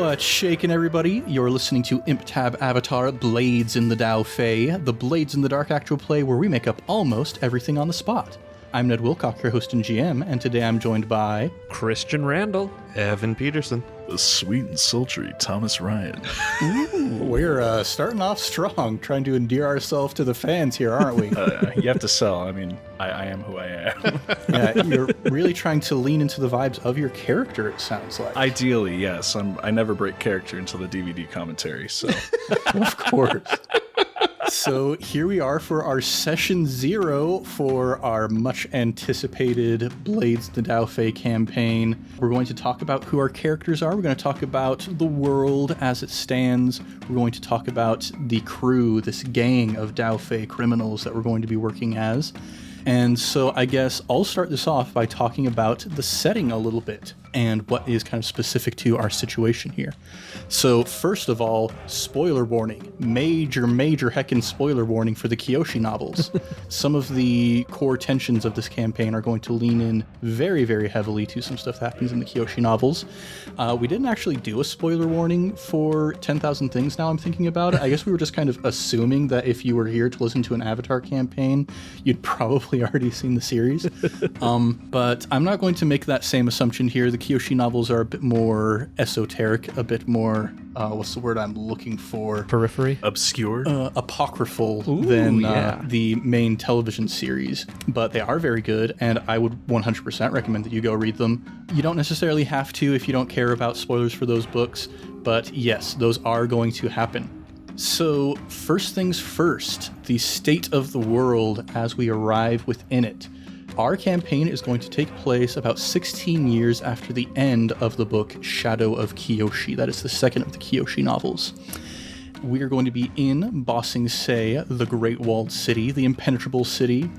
What's shaking, everybody? You're listening to Imp Tab Avatar Blades in the Daofei, the Blades in the Dark actual play where we make up almost everything on the spot. I'm Ned Wilcock, your host and GM, and today I'm joined by... Christian Randall. Evan Peterson. The sweet and sultry Thomas Ryan. Ooh, we're starting off strong, trying to endear ourselves to the fans here, aren't we? You have to sell. I mean, I am who I am. Yeah, you're really trying to lean into the vibes of your character, it sounds like. Ideally, yes. I never break character until the DVD commentary, so... Of course. So here we are for our session 0 for our much anticipated Blades in the Daofei campaign. We're going to talk about who our characters are. We're going to talk about the world as it stands. We're going to talk about the crew, this gang of Daofei criminals that we're going to be working as. And so I guess I'll start this off by talking about the setting a little bit and what is kind of specific to our situation here. So first of all, spoiler warning, major heckin' spoiler warning for the Kyoshi novels. Some of the core tensions of this campaign are going to lean in very, very heavily to some stuff that happens in the Kyoshi novels. We didn't actually do a spoiler warning for 10,000 Things now I'm thinking about it. I guess we were just kind of assuming that if you were here to listen to an Avatar campaign, you'd probably already seen the series. But I'm not going to make that same assumption here. The Kyoshi novels are a bit more esoteric, a bit more, what's the word I'm looking for? Periphery? Obscure? Apocryphal than the main television series. But they are very good, and I would 100% recommend that you go read them. You don't necessarily have to if you don't care about spoilers for those books, but yes, those are going to happen. So, first things first, the state of the world as we arrive within it. Our campaign is going to take place about 16 years after the end of the book Shadow of Kyoshi. That is the second of the Kyoshi novels. We are going to be in Ba Sing Se, the Great Walled City, the impenetrable city.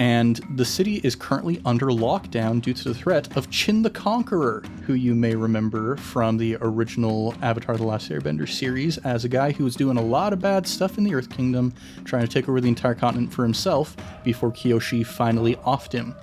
And the city is currently under lockdown due to the threat of Chin the Conqueror, who you may remember from the original Avatar The Last Airbender series as a guy who was doing a lot of bad stuff in the Earth Kingdom, trying to take over the entire continent for himself before Kyoshi finally offed him.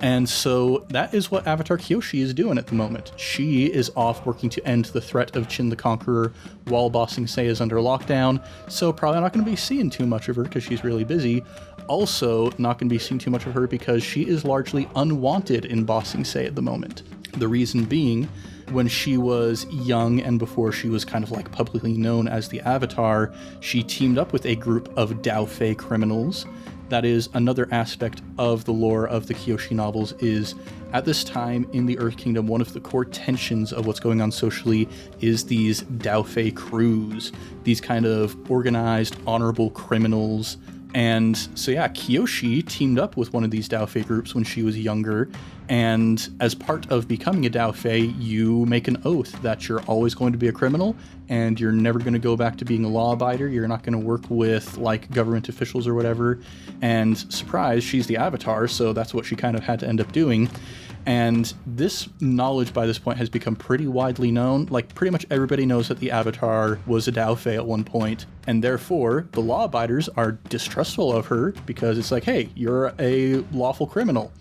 And so that is what Avatar Kyoshi is doing at the moment. She is off working to end the threat of Chin the Conqueror while Ba Sing Se is under lockdown, so probably not going to be seeing too much of her because she's really busy. Also, not going to be seeing too much of her because she is largely unwanted in Ba Sing Se at the moment. The reason being, when she was young and before she was kind of like publicly known as the Avatar, she teamed up with a group of Daofei criminals. That is another aspect of the lore of the Kyoshi novels is, at this time in the Earth Kingdom, one of the core tensions of what's going on socially is these Daofei crews, these kind of organized, honorable criminals. And so yeah, Kyoshi teamed up with one of these Daofei groups when she was younger, and as part of becoming a Daofei, you make an oath that you're always going to be a criminal, and you're never going to go back to being a law-abider, you're not going to work with, like, government officials or whatever, and surprise, she's the Avatar, so that's what she kind of had to end up doing. And this knowledge by this point has become pretty widely known. Like, pretty much everybody knows that the Avatar was a Daofei at one point, and therefore the law-abiders are distrustful of her because it's like, hey, you're a lawful criminal.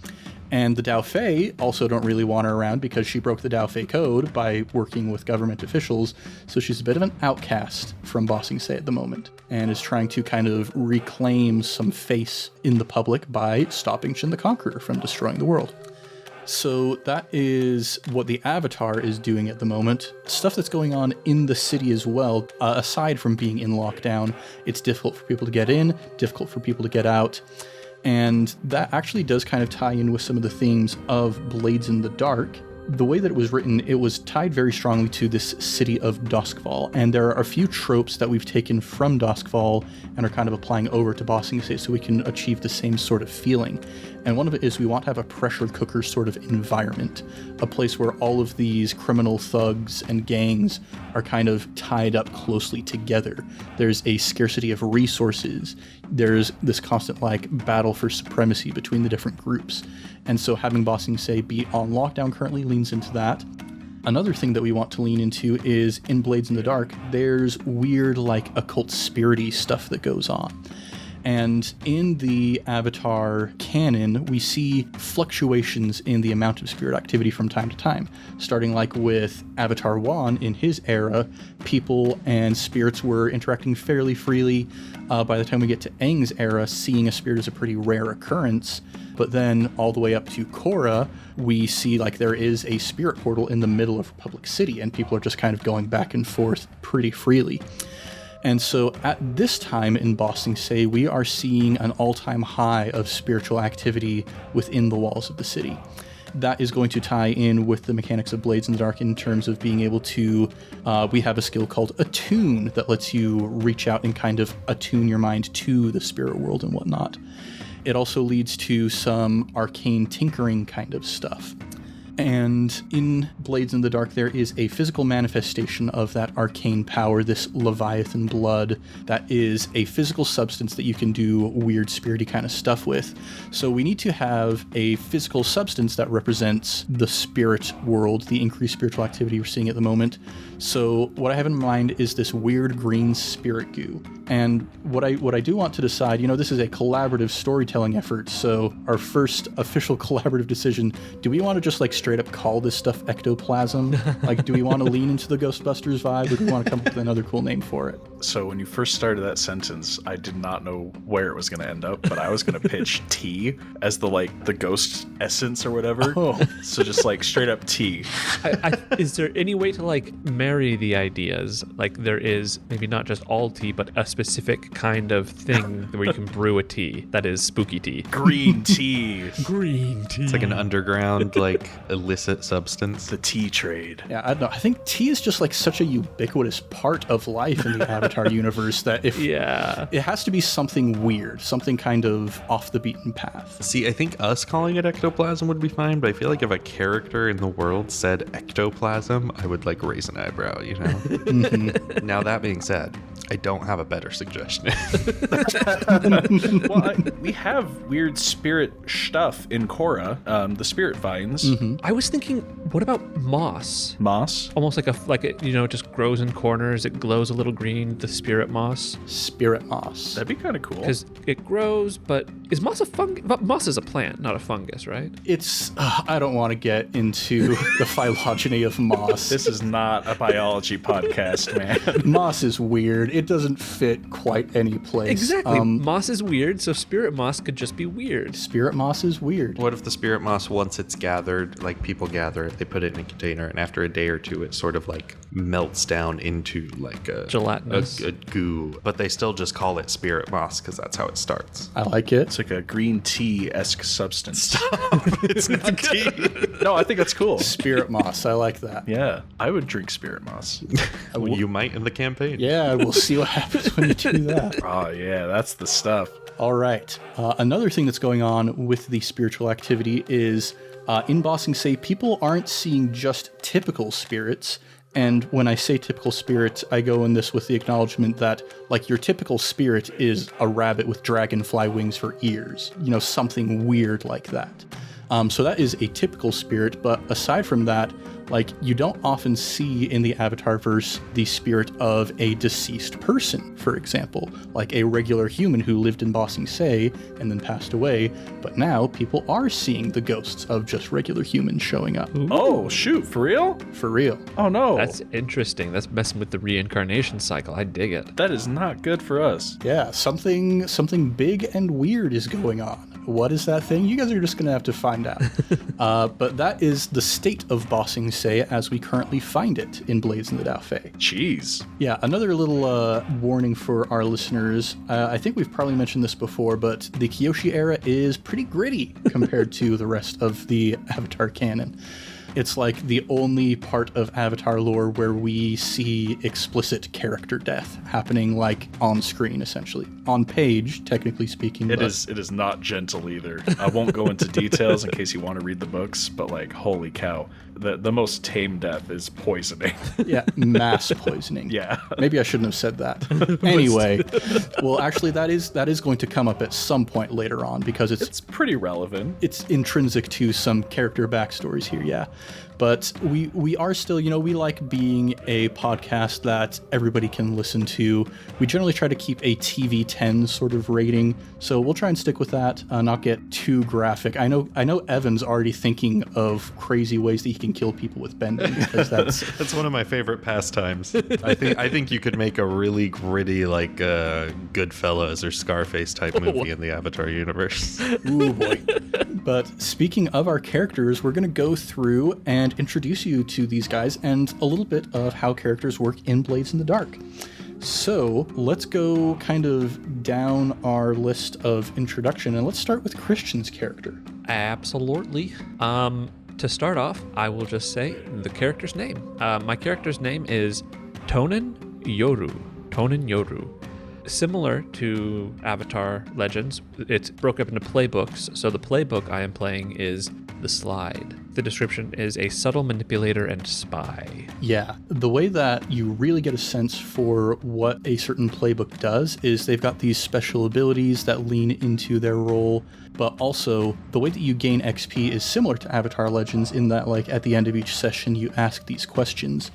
And the Daofei also don't really want her around because she broke the Daofei code by working with government officials, so she's a bit of an outcast from Ba Sing Se at the moment, and is trying to kind of reclaim some face in the public by stopping Chin the Conqueror from destroying the world. So that is what the Avatar is doing at the moment. Stuff that's going on in the city as well, aside from being in lockdown, it's difficult for people to get in, difficult for people to get out. And that actually does kind of tie in with some of the themes of Blades in the Dark. The way that it was written, it was tied very strongly to this city of Duskfall, and there are a few tropes that we've taken from Duskfall and are kind of applying over to Ba Sing Se so we can achieve the same sort of feeling. And one of it is we want to have a pressure cooker sort of environment, a place where all of these criminal thugs and gangs are kind of tied up closely together. There's a scarcity of resources. There's this constant battle for supremacy between the different groups. And so having Ba Sing Se be on lockdown currently leans into that. Another thing that we want to lean into is in Blades in the Dark, there's weird occult spirity stuff that goes on. And in the Avatar canon, we see fluctuations in the amount of spirit activity from time to time. Starting like with Avatar 1 in his era, people and spirits were interacting fairly freely. By the time we get to Aang's era, seeing a spirit is a pretty rare occurrence. But then all the way up to Korra, we see like there is a spirit portal in the middle of Republic City, and people are just kind of going back and forth pretty freely. And so at this time in Ba Sing Se, we are seeing an all-time high of spiritual activity within the walls of the city. That is going to tie in with the mechanics of Blades in the Dark in terms of being able to, we have a skill called Attune that lets you reach out and kind of attune your mind to the spirit world and whatnot. It also leads to some arcane tinkering kind of stuff. And in Blades in the Dark, there is a physical manifestation of that arcane power, this Leviathan blood, that is a physical substance that you can do weird spirity kind of stuff with. So we need to have a physical substance that represents the spirit world, the increased spiritual activity we're seeing at the moment. So what I have in mind is this weird green spirit goo. And what I do want to decide, this is a collaborative storytelling effort. So our first official collaborative decision, do we want to just like straight up call this stuff ectoplasm? Like, do we want to lean into the Ghostbusters vibe, or do we want to come up with another cool name for it? So when you first started that sentence, I did not know where it was going to end up, but I was going to pitch tea as the ghost essence or whatever. Oh. So just like straight up tea. Is there any way to like marry the ideas? Like there is maybe not just all tea, but a specific kind of thing where you can brew a tea that is spooky tea. Green tea. Green tea. It's like an underground, like illicit substance. The tea trade. Yeah, I don't know. I think tea is just like such a ubiquitous part of life in the Avatar universe that it has to be something weird, something kind of off the beaten path. See, I think us calling it ectoplasm would be fine, but I feel like if a character in the world said ectoplasm, I would like raise an eyebrow, Mm-hmm. Now that being said, I don't have a better suggestion. Well, we have weird spirit stuff in Korra, the spirit vines. Mm-hmm. I was thinking, what about moss? Moss? Almost like it just grows in corners. It glows a little green. The spirit moss. Spirit moss. That'd be kind of cool. Because it grows, but is moss a fungus? Moss is a plant, not a fungus, right? It's, I don't want to get into the phylogeny of moss. This is not a biology podcast, man. Moss is weird. It doesn't fit quite any place. Exactly. Moss is weird, so spirit moss could just be weird. Spirit moss is weird. What if the spirit moss, once it's gathered, like people gather it, they put it in a container, and after a day or two, it sort of like melts down into like a gelatinous a goo, but they still just call it spirit moss because that's how it starts. I like it. It's like a green tea-esque substance. Stop. It's not tea. No, I think that's cool. Spirit moss. I like that. Yeah, I would drink spirit moss. Well, you might in the campaign. Yeah, we'll see what happens when you do that. Oh, yeah, that's the stuff. All right. Another thing that's going on with the spiritual activity is in Ba Sing Se, people aren't seeing just typical spirits. And when I say typical spirit, I go in this with the acknowledgement that, like, your typical spirit is a rabbit with dragonfly wings for ears. Something weird like that. So that is a typical spirit, but aside from that, like, you don't often see in the Avatarverse the spirit of a deceased person, for example, like a regular human who lived in Ba Sing Se and then passed away, but now people are seeing the ghosts of just regular humans showing up. Ooh. Oh, shoot, for real? For real. Oh, no. That's interesting. That's messing with the reincarnation cycle. I dig it. That is not good for us. Yeah, something big and weird is going on. What is that thing? You guys are just going to have to find out. But that is the state of Ba Sing Se as we currently find it in Blades in the Daofei. Jeez. Yeah, another little warning for our listeners. I think we've probably mentioned this before, but the Kyoshi-era is pretty gritty compared to the rest of the Avatar canon. It's like the only part of Avatar lore where we see explicit character death happening like on screen, essentially. On page, technically speaking. It is not gentle either. I won't go into details in case you want to read the books, but like, holy cow. The most tame death is poisoning. Yeah, mass poisoning. Yeah. Maybe I shouldn't have said that. Anyway, well, actually, that is going to come up at some point later on because it's pretty relevant. It's intrinsic to some character backstories here, yeah. But we are still, we like being a podcast that everybody can listen to. We generally try to keep a TV 10 sort of rating, so we'll try and stick with that, not get too graphic. I know Evan's already thinking of crazy ways that he can kill people with bending, because that's one of my favorite pastimes. I think you could make a really gritty, like Goodfellas or Scarface type movie in the Avatar universe. Ooh boy. But speaking of our characters, we're going to go through and introduce you to these guys and a little bit of how characters work in Blades in the Dark. So let's go kind of down our list of introduction, and let's start with Christian's character. Absolutely. To start off, I will just say the character's name. My character's name is Tonin Yoru. Tonin Yoru. Similar to Avatar Legends, it's broke up into playbooks. So the playbook I am playing is The Slide. The description is a subtle manipulator and spy. Yeah, the way that you really get a sense for what a certain playbook does is they've got these special abilities that lean into their role, but also the way that you gain XP is similar to Avatar Legends in that, like, at the end of each session you ask these questions.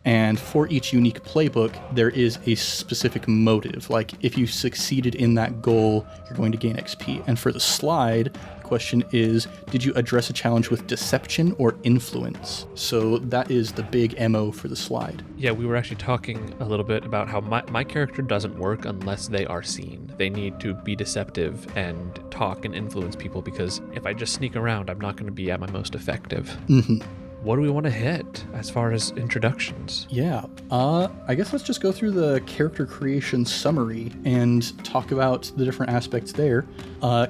And for each unique playbook, there is a specific motive. Like, if you succeeded in that goal, you're going to gain XP. And for the slide, the question is, did you address a challenge with deception or influence? So that is the big MO for the slide. Yeah, we were actually talking a little bit about how my character doesn't work unless they are seen. They need to be deceptive and talk and influence people, because if I just sneak around, I'm not going to be at my most effective. Mm-hmm. What do we want to hit as far as introductions? Yeah, I guess let's just go through the character creation summary and talk about the different aspects there.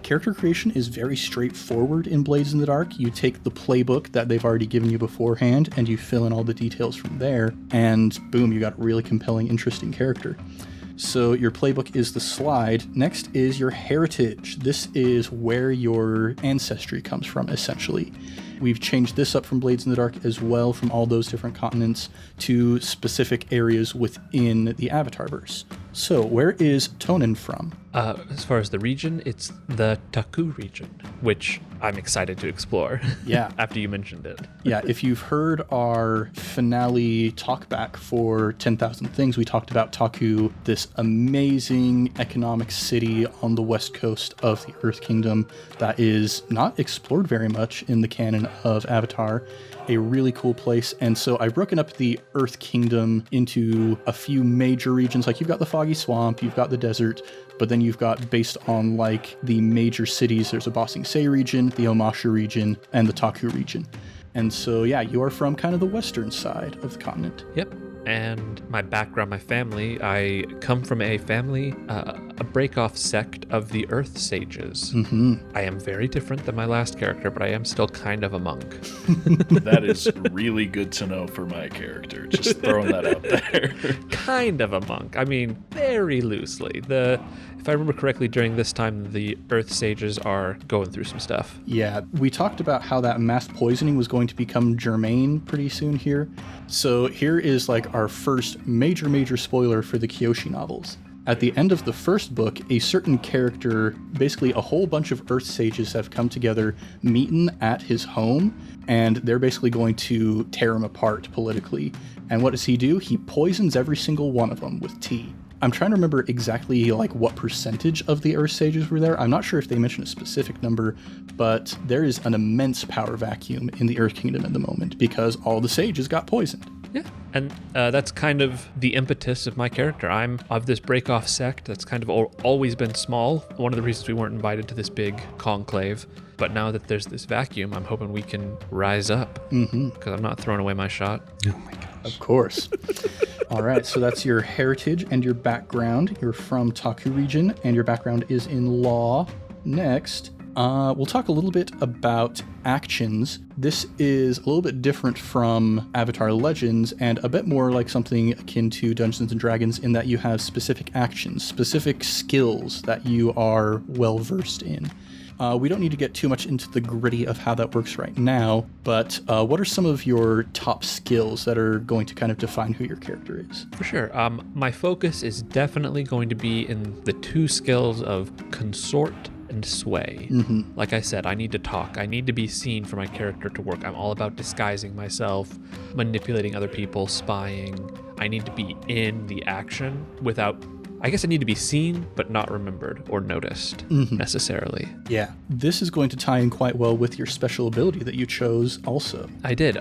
Character creation is very straightforward in Blades in the Dark. You take the playbook that they've already given you beforehand and you fill in all the details from there, and boom, you got a really compelling, interesting character. So your playbook is the slide. Next is your heritage. This is where your ancestry comes from, essentially. We've changed this up from Blades in the Dark as well, from all those different continents to specific areas within the Avatarverse. So where is Tonin from? As far as the region, it's the Taku region, which I'm excited to explore. Yeah. After you mentioned it. Yeah, if you've heard our finale talkback for 10,000 Things, we talked about Taku, this amazing economic city on the west coast of the Earth Kingdom that is not explored very much in the canon of Avatar. A really cool place. And so I've broken up the Earth Kingdom into a few major regions. Like, you've got the Foggy Swamp, you've got the desert, but then you've got, based on like the major cities, there's a Ba Sing Se region, the Omashu region, and the Taku region. And so, yeah, you are from kind of the western side of the continent. Yep. And my background, my family, I come from a family, a break-off sect of the Earth Sages. Mm-hmm. I am very different than my last character, but I am still kind of a monk. That is really good to know for my character. Just throwing that out there. Kind of a monk. I mean, very loosely. If I remember correctly, during this time, the Earth Sages are going through some stuff. Yeah, we talked about how that mass poisoning was going to become germane pretty soon here. So here is like our first major spoiler for the Kyoshi novels. At the end of the first book, a certain character, basically a whole bunch of Earth Sages have come together, meeting at his home, and they're basically going to tear him apart politically. And what does he do? He poisons every single one of them with tea. I'm trying to remember exactly like what percentage of the Earth Sages were there. I'm not sure if they mentioned a specific number, but there is an immense power vacuum in the Earth Kingdom at the moment because all the sages got poisoned. Yeah, and that's kind of the impetus of my character. I'm of this break-off sect that's kind of always been small. One of the reasons we weren't invited to this big conclave. But now that there's this vacuum, I'm hoping we can rise up. Because I'm not throwing away my shot. Oh my gosh. Of course. All right, so that's your heritage and your background. You're from Taku region, and your background is in law. Next, we'll talk a little bit about actions. This is a little bit different from Avatar Legends and a bit more like something akin to Dungeons & Dragons in that you have specific actions, specific skills that you are well versed in. We don't need to get too much into the gritty of how that works right now, but what are some of your top skills that are going to kind of define who your character is? For sure. My focus is definitely going to be in the two skills of consort and sway. Like I said, I need to talk. I need to be seen for my character to work. I'm all about disguising myself, manipulating other people, spying. I need to be in the action without... I guess I need to be seen, but not remembered or noticed necessarily. Yeah. This is going to tie in quite well with your special ability that you chose also. I did.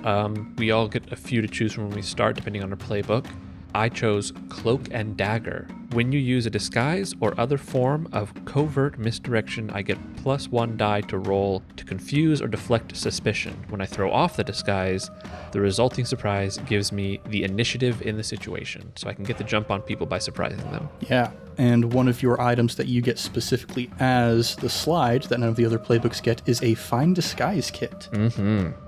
We all get a few to choose from when we start, depending on our playbook. I chose Cloak and Dagger. When you use a disguise or other form of covert misdirection, I get +1 die to roll to confuse or deflect suspicion. When I throw off the disguise, the resulting surprise gives me the initiative in the situation, so I can get the jump on people by surprising them. Yeah, and one of your items that you get specifically as the slide that none of the other playbooks get is a Find Disguise kit.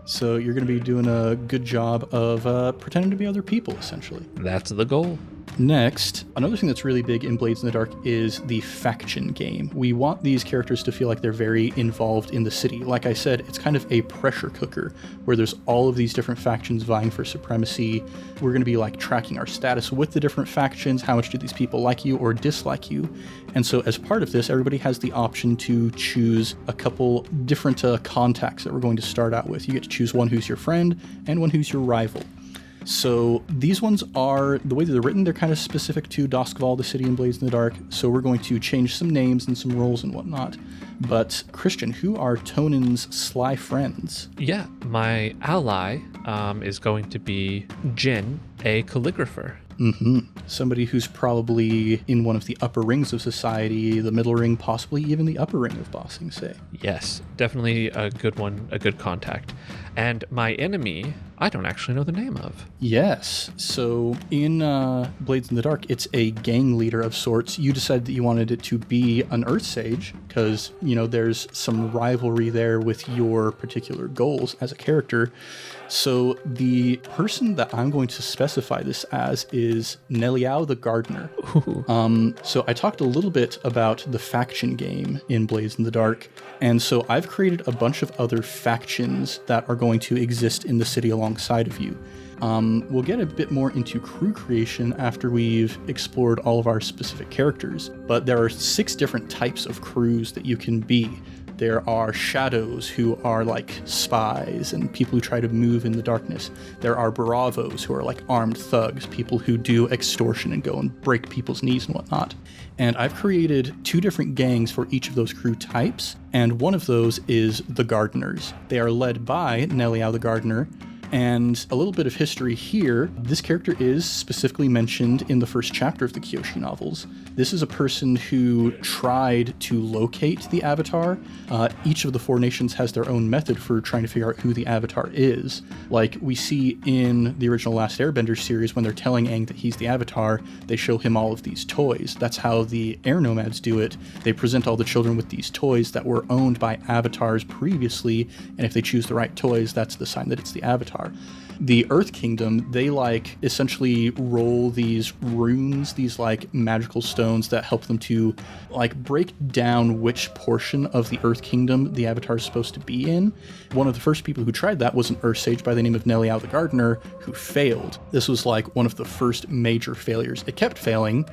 So you're going to be doing a good job of pretending to be other people, essentially. That's the goal. Next, another thing that's really big in Blades in the Dark is the faction game. We want these characters to feel like they're very involved in the city. Like I said, it's kind of a pressure cooker where there's all of these different factions vying for supremacy. We're going to be like tracking our status with the different factions. How much do these people like you or dislike you? And so as part of this, everybody has the option to choose a couple different contacts that we're going to start out with. You get to choose one who's your friend and one who's your rival. So these ones are, the way that they're written, they're kind of specific to Doskval, the city in Blades in the Dark. So we're going to change some names and some roles and whatnot. But Christian, who are Tonan's sly friends? Yeah, my ally is going to be Jin, a calligrapher. Somebody who's probably in one of the upper rings of society, the middle ring, possibly even the upper ring of bossing, say. Yes, definitely a good one, a good contact. And my enemy, I don't actually know the name of. Yes, so in Blades in the Dark, it's a gang leader of sorts. You decided that you wanted it to be an Earth Sage because, you know, there's some rivalry there with your particular goals as a character. So the person that I'm going to specify this as is Neliao the Gardener. So I talked a little bit about the faction game in Blades in the Dark, and so I've created a bunch of other factions that are going to exist in the city alongside of you. We'll get a bit more into crew creation after we've explored all of our specific characters, but there are 6 different types of crews that you can be. There are shadows who are like spies and people who try to move in the darkness. There are bravos who are like armed thugs, people who do extortion and go and break people's knees and whatnot. And I've created 2 different gangs for each of those crew types, and one of those is the Gardeners. They are led by Neliao the Gardener. And a little bit of history here, this character is specifically mentioned in the first chapter of the Kyoshi novels. This is a person who tried to locate the Avatar. Each of the 4 nations has their own method for trying to figure out who the Avatar is. Like we see in the original Last Airbender series, when they're telling Aang that he's the Avatar, they show him all of these toys. That's how the Air Nomads do it. They present all the children with these toys that were owned by Avatars previously, and if they choose the right toys, that's the sign that it's the Avatar. The Earth Kingdom, they like essentially roll these runes, these like magical stones that help them to like break down which portion of the Earth Kingdom the Avatar is supposed to be in. One of the first people who tried that was an Earth Sage by the name of Neliao the Gardener, who failed. This was like one of the first major failures. It kept failing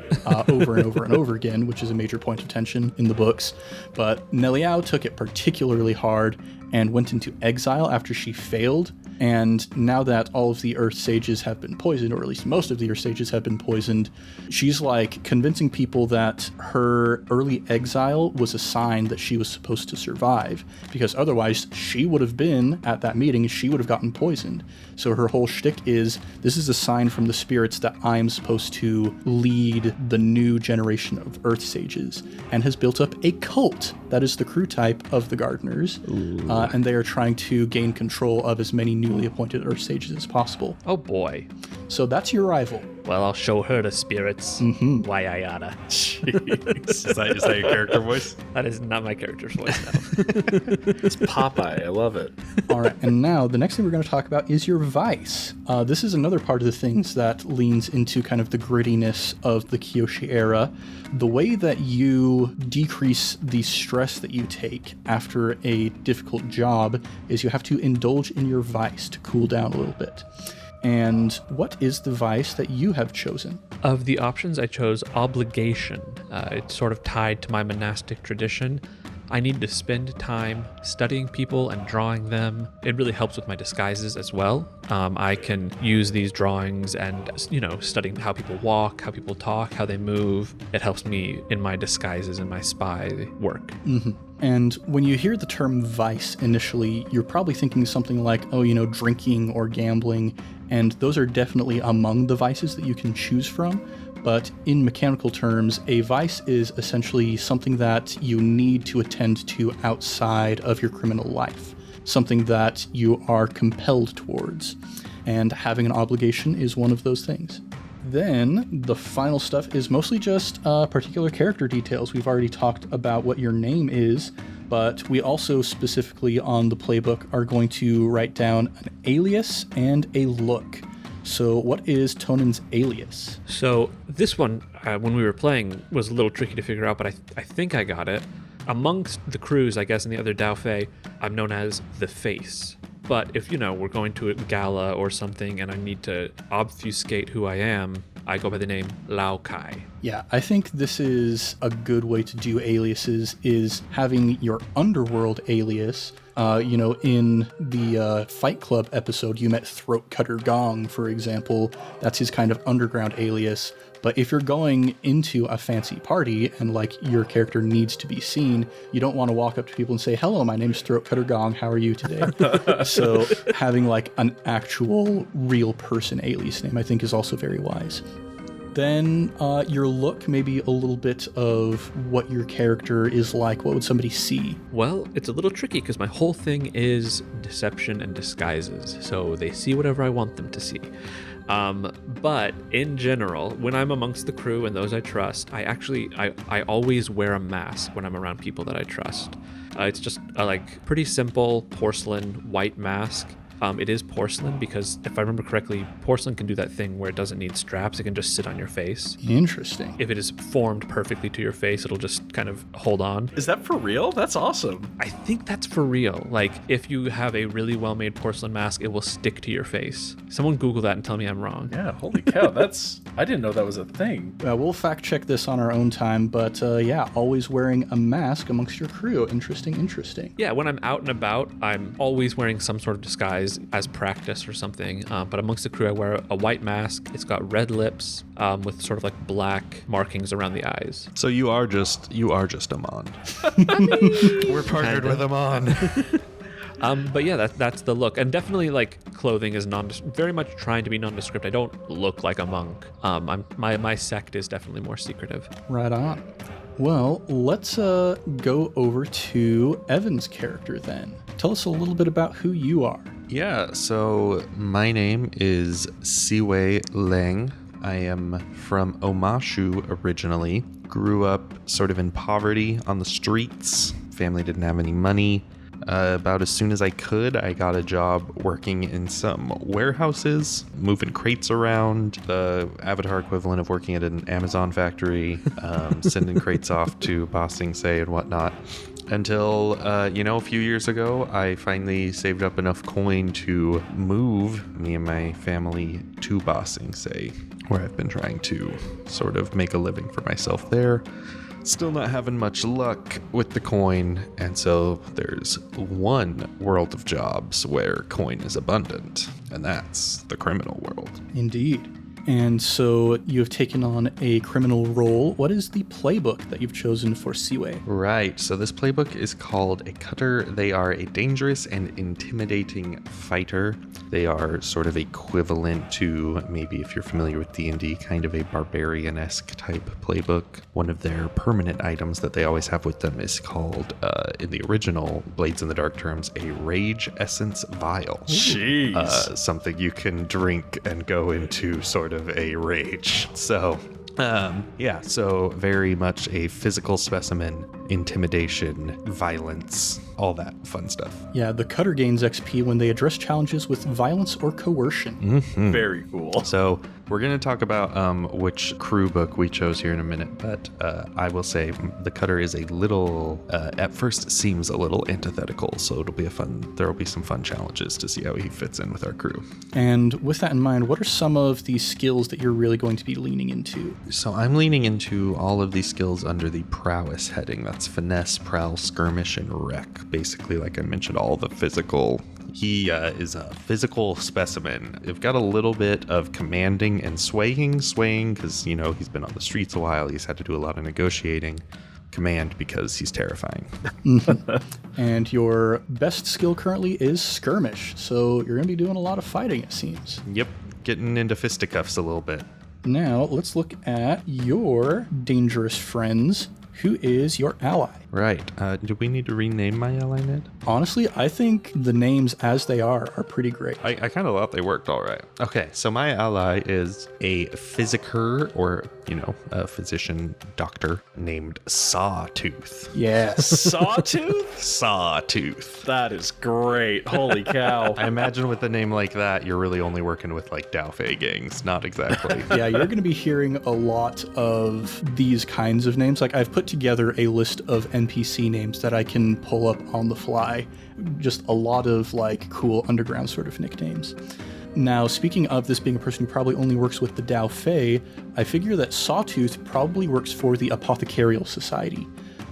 over and over and over again, which is a major point of tension in the books. But Neliao took it particularly hard and went into exile after she failed. And now that all of the Earth Sages have been poisoned, or at least most of the Earth Sages have been poisoned, she's like convincing people that her early exile was a sign that she was supposed to survive, because otherwise she would have been at that meeting, she would have gotten poisoned. So her whole shtick is, this is a sign from the spirits that I'm supposed to lead the new generation of Earth Sages, and has built up a cult that is the crew type of the Gardeners, and they are trying to gain control of as many newly appointed Earth Sages as possible. Oh boy. So that's your rival. Well, I'll show her the spirits. Why I oughta. Jeez. Is that your character voice? That is not my character's voice, no. It's Popeye. I love it. All right, and now the next thing we're going to talk about is your vice. This is another part of the things that leans into kind of the grittiness of the Kyoshi era. The way that you decrease the stress that you take after a difficult job is you have to indulge in your vice to cool down a little bit. And what is the vice that you have chosen? Of the options, I chose obligation. It's sort of tied to my monastic tradition. I need to spend time studying people and drawing them. It really helps with my disguises as well. I can use these drawings and, studying how people walk, how people talk, how they move. It helps me in my disguises and my spy work. Mm-hmm. And when you hear the term vice initially, you're probably thinking something like, drinking or gambling. And those are definitely among the vices that you can choose from. But in mechanical terms, a vice is essentially something that you need to attend to outside of your criminal life, something that you are compelled towards. And having an obligation is one of those things. Then the final stuff is mostly just particular character details. We've already talked about what your name is, but we also specifically on the playbook are going to write down an alias and a look. So what is Tonan's alias? So this one, when we were playing, was a little tricky to figure out, but I think I got it. Amongst the crews, I guess, in the other Daofei, I'm known as the Face. But if, we're going to a gala or something and I need to obfuscate who I am, I go by the name Lao Kai. Yeah, I think this is a good way to do aliases, is having your underworld alias. In the Fight Club episode, you met Throat Cutter Gong, for example. That's his kind of underground alias. But if you're going into a fancy party and your character needs to be seen, you don't want to walk up to people and say, "Hello, my name's Throat Cutter Gong. How are you today?" So having an actual real person alias name, I think, is also very wise. Then your look, maybe a little bit of what your character is like. What would somebody see? Well, it's a little tricky because my whole thing is deception and disguises. So they see whatever I want them to see. But in general, when I'm amongst the crew and those I trust, I always wear a mask when I'm around people that I trust. It's just a pretty simple porcelain white mask. It is porcelain because, if I remember correctly, porcelain can do that thing where it doesn't need straps. It can just sit on your face. Interesting. If it is formed perfectly to your face, it'll just kind of hold on. Is that for real? That's awesome. I think that's for real. If you have a really well-made porcelain mask, it will stick to your face. Someone Google that and tell me I'm wrong. Yeah, holy cow. I didn't know that was a thing. We'll fact check this on our own time, but always wearing a mask amongst your crew. Interesting. Yeah, when I'm out and about, I'm always wearing some sort of disguise as practice or something, but amongst the crew I wear a white mask. It's got red lips with sort of black markings around the eyes. So you are just Amon. We're partnered with Amon. But yeah, that's the look, and definitely clothing is very much trying to be nondescript. I don't look like a monk. My sect is definitely more secretive. Right on. Well, let's go over to Evan's character then. Tell us a little bit about who you are. Yeah, so my name is Siwei Leng. I am from Omashu originally. Grew up sort of in poverty on the streets. Family didn't have any money. About as soon as I could, I got a job working in some warehouses, moving crates around, the Avatar equivalent of working at an Amazon factory, sending crates off to Ba Sing Se and whatnot. Until, a few years ago, I finally saved up enough coin to move me and my family to Ba Sing Se, where I've been trying to sort of make a living for myself there. Still not having much luck with the coin, and so there's one world of jobs where coin is abundant, and that's the criminal world. Indeed. And so you have taken on a criminal role. What is the playbook that you've chosen for Siwei? Right, so this playbook is called a cutter. They are a dangerous and intimidating fighter. They are sort of equivalent to, maybe if you're familiar with D&D, kind of a barbarian-esque type playbook. One of their permanent items that they always have with them is called, in the original Blades in the Dark terms, a Rage Essence Vial. Jeez. Something you can drink and go into sort of a rage. So so very much a physical specimen, intimidation, violence, all that fun stuff. Yeah, the cutter gains XP when they address challenges with violence or coercion. Mm-hmm. Very cool. So we're going to talk about which crew book we chose here in a minute, but I will say the cutter is a little, at first seems a little antithetical, so there will be some fun challenges to see how he fits in with our crew. And with that in mind, what are some of the skills that you're really going to be leaning into? So I'm leaning into all of these skills under the prowess heading that smarts, finesse, prowl, skirmish, and wreck. Basically, like I mentioned, all the physical. He is a physical specimen. They've got a little bit of commanding and swaying because, he's been on the streets a while. He's had to do a lot of negotiating. Command because he's terrifying. And your best skill currently is skirmish, so you're going to be doing a lot of fighting, it seems. Yep, getting into fisticuffs a little bit. Now, let's look at your dangerous friends. Who is your ally? Right. Do we need to rename my ally, Ned? Honestly, I think the names as they are pretty great. I kind of thought they worked all right. Okay, so my ally is a physiker, or, a physician doctor named Sawtooth. Yes. Sawtooth? Sawtooth. That is great. Holy cow. I imagine with a name like that, you're really only working with, Daofei gangs. Not exactly. Yeah, you're going to be hearing a lot of these kinds of names. I've put together a list of NPC names that I can pull up on the fly. Just a lot of cool underground sort of nicknames. Now, speaking of this being a person who probably only works with the Daofei, I figure that Sawtooth probably works for the Apothecarial Society.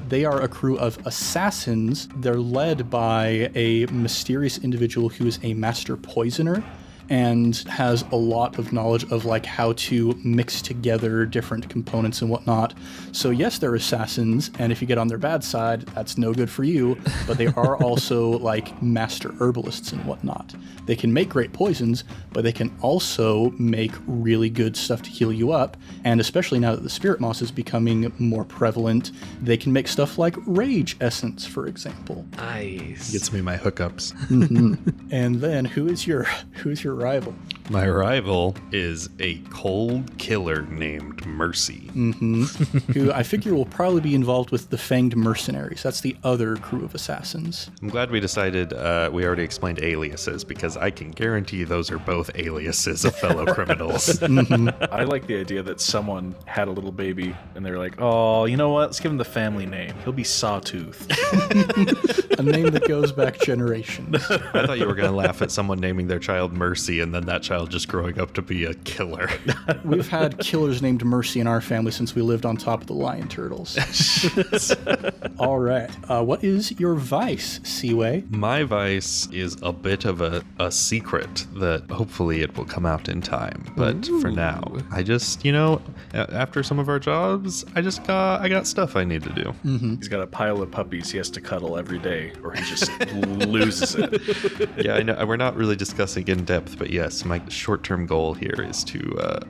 They are a crew of assassins. They're led by a mysterious individual who is a master poisoner and has a lot of knowledge of how to mix together different components and whatnot. So yes, they're assassins, and if you get on their bad side, that's no good for you, but they are also master herbalists and whatnot. They can make great poisons, but they can also make really good stuff to heal you up, and especially now that the spirit moss is becoming more prevalent, they can make stuff like rage essence, for example. Nice. Gets me my hookups. And then who's your rival? My rival is a cold killer named Mercy. Who I figure will probably be involved with the Fanged Mercenaries. That's the other crew of assassins. I'm glad we decided we already explained aliases, because I can guarantee those are both aliases of fellow criminals. I like the idea that someone had a little baby and they're like, oh, you know what? Let's give him the family name. He'll be Sawtooth. A name that goes back generations. I thought you were going to laugh at someone naming their child Mercy and then that child just growing up to be a killer. We've had killers named Mercy in our family since we lived on top of the lion turtles. All right. What is your vice, Seaway? My vice is a bit of a secret that hopefully it will come out in time. But for now, I just, after some of our jobs, I got stuff I need to do. He's got a pile of puppies he has to cuddle every day, or he just loses it. Yeah, I know. We're not really discussing in depth, but yes, my short-term goal here is to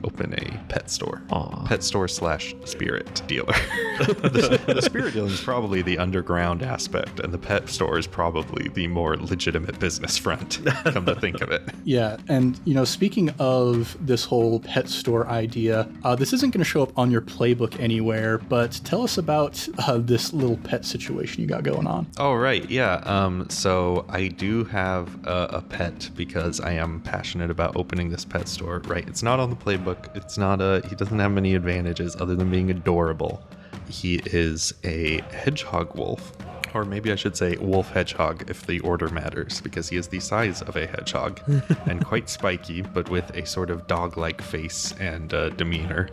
open a pet store. Aww. Pet store / spirit dealer. The spirit dealer is probably the underground aspect, and the pet store is probably the more legitimate business front, come to think of it. Yeah, and speaking of this whole pet store idea, this isn't going to show up on your playbook anywhere, but tell us about this little pet situation you got going on. Oh, right, yeah. So I do have a pet because I am passionate about opening this pet store. Right, it's not on the playbook. It's not he doesn't have many advantages other than being adorable. He is a hedgehog wolf. Or maybe I should say wolf hedgehog if the order matters, because he is the size of a hedgehog and quite spiky, but with a sort of dog-like face and demeanor.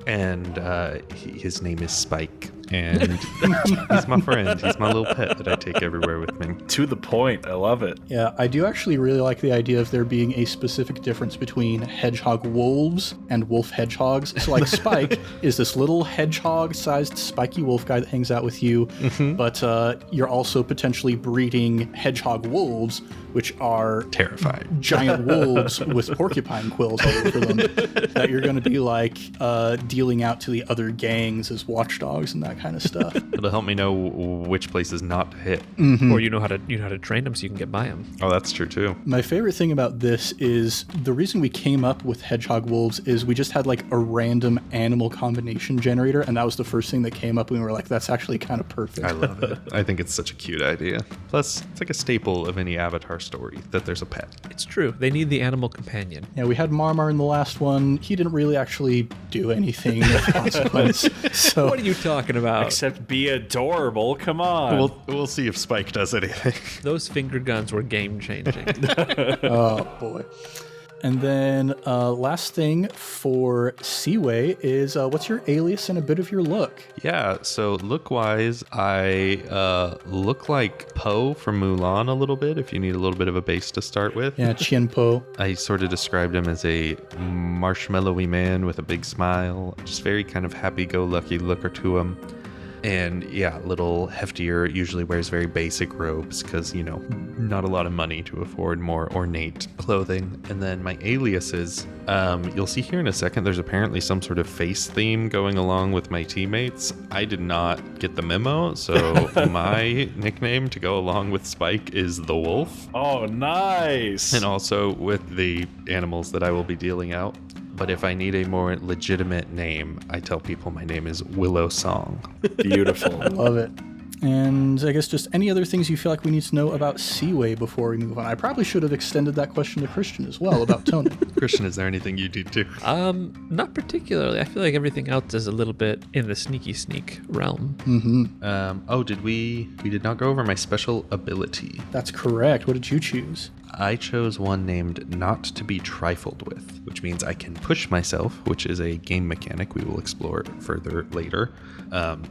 And his name is Spike, and he's my friend. He's my little pet that I take everywhere with me. To the point. I love it. Yeah, I do actually really like the idea of there being a specific difference between hedgehog wolves and wolf hedgehogs. So Spike is this little hedgehog-sized spiky wolf guy that hangs out with you, but you're also potentially breeding hedgehog wolves, which are terrifying giant wolves with porcupine quills all over them that you're going to be dealing out to the other gangs as watchdogs and that kind of stuff. It'll help me know which places not to hit. Or you know how to train them so you can get by them. Oh, that's true too. My favorite thing about this is the reason we came up with hedgehog wolves is we just had a random animal combination generator, and that was the first thing that came up, and we were like, that's actually kind of perfect. I love it. I think it's such a cute idea. Plus, it's like a staple of any Avatar story that there's a pet. It's true. They need the animal companion. Yeah, we had Marmar in the last one. He didn't really actually do anything of consequence. So What are you talking about? Except be adorable. Come on. We'll see if Spike does anything. Those finger guns were game changing. oh boy. And then last thing for Seaway is what's your alias and a bit of your look? Yeah, so look-wise, I look like Po from Mulan a little bit, if you need a little bit of a base to start with. Yeah, Chien Po. I sort of described him as a marshmallowy man with a big smile, just very kind of happy-go-lucky looker to him. And yeah, a little heftier, usually wears very basic robes because, not a lot of money to afford more ornate clothing. And then my aliases, you'll see here in a second, there's apparently some sort of face theme going along with my teammates. I did not get the memo, so my nickname to go along with Spike is the Wolf. Oh, nice. And also with the animals that I will be dealing out. But if I need a more legitimate name, I tell people my name is Willow Song. Beautiful. Love it. And I guess just any other things you feel like we need to know about Seaway before we move on. I probably should have extended that question to Christian as well about Tonin. Christian, is there anything you do too? Not particularly. I feel like everything else is a little bit in the sneak realm. We did not go over my special ability. That's correct. What did you choose? I chose one named Not to be Trifled With, which means I can push myself, which is a game mechanic we will explore further later,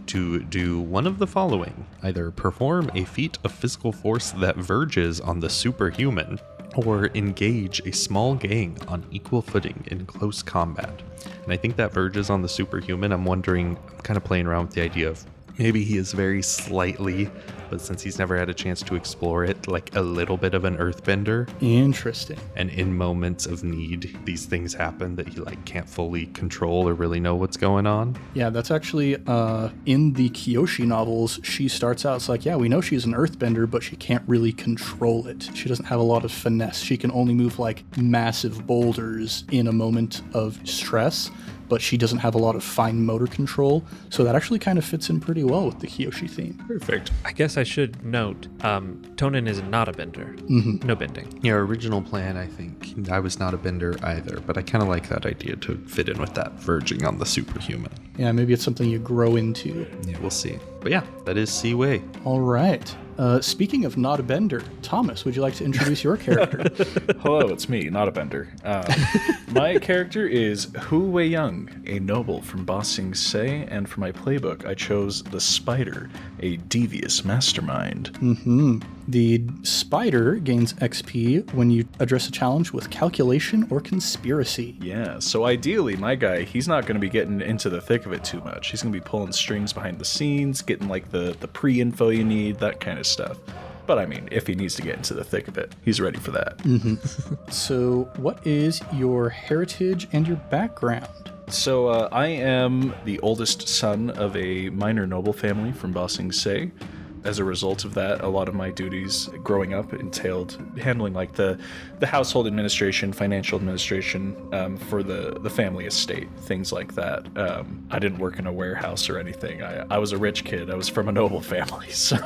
to do one of the following. Either perform a feat of physical force that verges on the superhuman, or engage a small gang on equal footing in close combat. And I think that verges on the superhuman. I'm kind of playing around with the idea of maybe he is very slightly, but since he's never had a chance to explore it, like a little bit of an earthbender. Interesting. And in moments of need, these things happen that he can't fully control or really know what's going on. Yeah, that's actually in the Kyoshi novels. She starts out, it's like, yeah, we know she's an earthbender, but she can't really control it. She doesn't have a lot of finesse. She can only move massive boulders in a moment of stress, but she doesn't have a lot of fine motor control. So that actually kind of fits in pretty well with the Kyoshi theme. Perfect. I guess I should note, Tonin is not a bender. Mm-hmm. No bending. Your original plan, I think, I was not a bender either, but I kind of like that idea to fit in with that verging on the superhuman. Yeah, maybe it's something you grow into. Yeah, we'll see. But yeah, that is Seaway. All right. Speaking of not a bender, Thomas, would you like to introduce your character? Hello, it's me, not a bender. My character is Hu Wei Young, a noble from Ba Sing Se, and for my playbook, I chose the Spider, a devious mastermind. Mm-hmm. The Spider gains XP when you address a challenge with calculation or conspiracy. Yeah, so ideally, my guy, he's not going to be getting into the thick of it too much. He's going to be pulling strings behind the scenes, getting the pre-info you need, that kind of stuff. But I mean, if he needs to get into the thick of it, he's ready for that. Mm-hmm. So what is your heritage and your background? So I am the oldest son of a minor noble family from Ba Sing Se. As a result of that, a lot of my duties growing up entailed handling the household administration, financial administration for the family estate, things like that. I didn't work in a warehouse or anything. I was a rich kid. I was from a noble family, so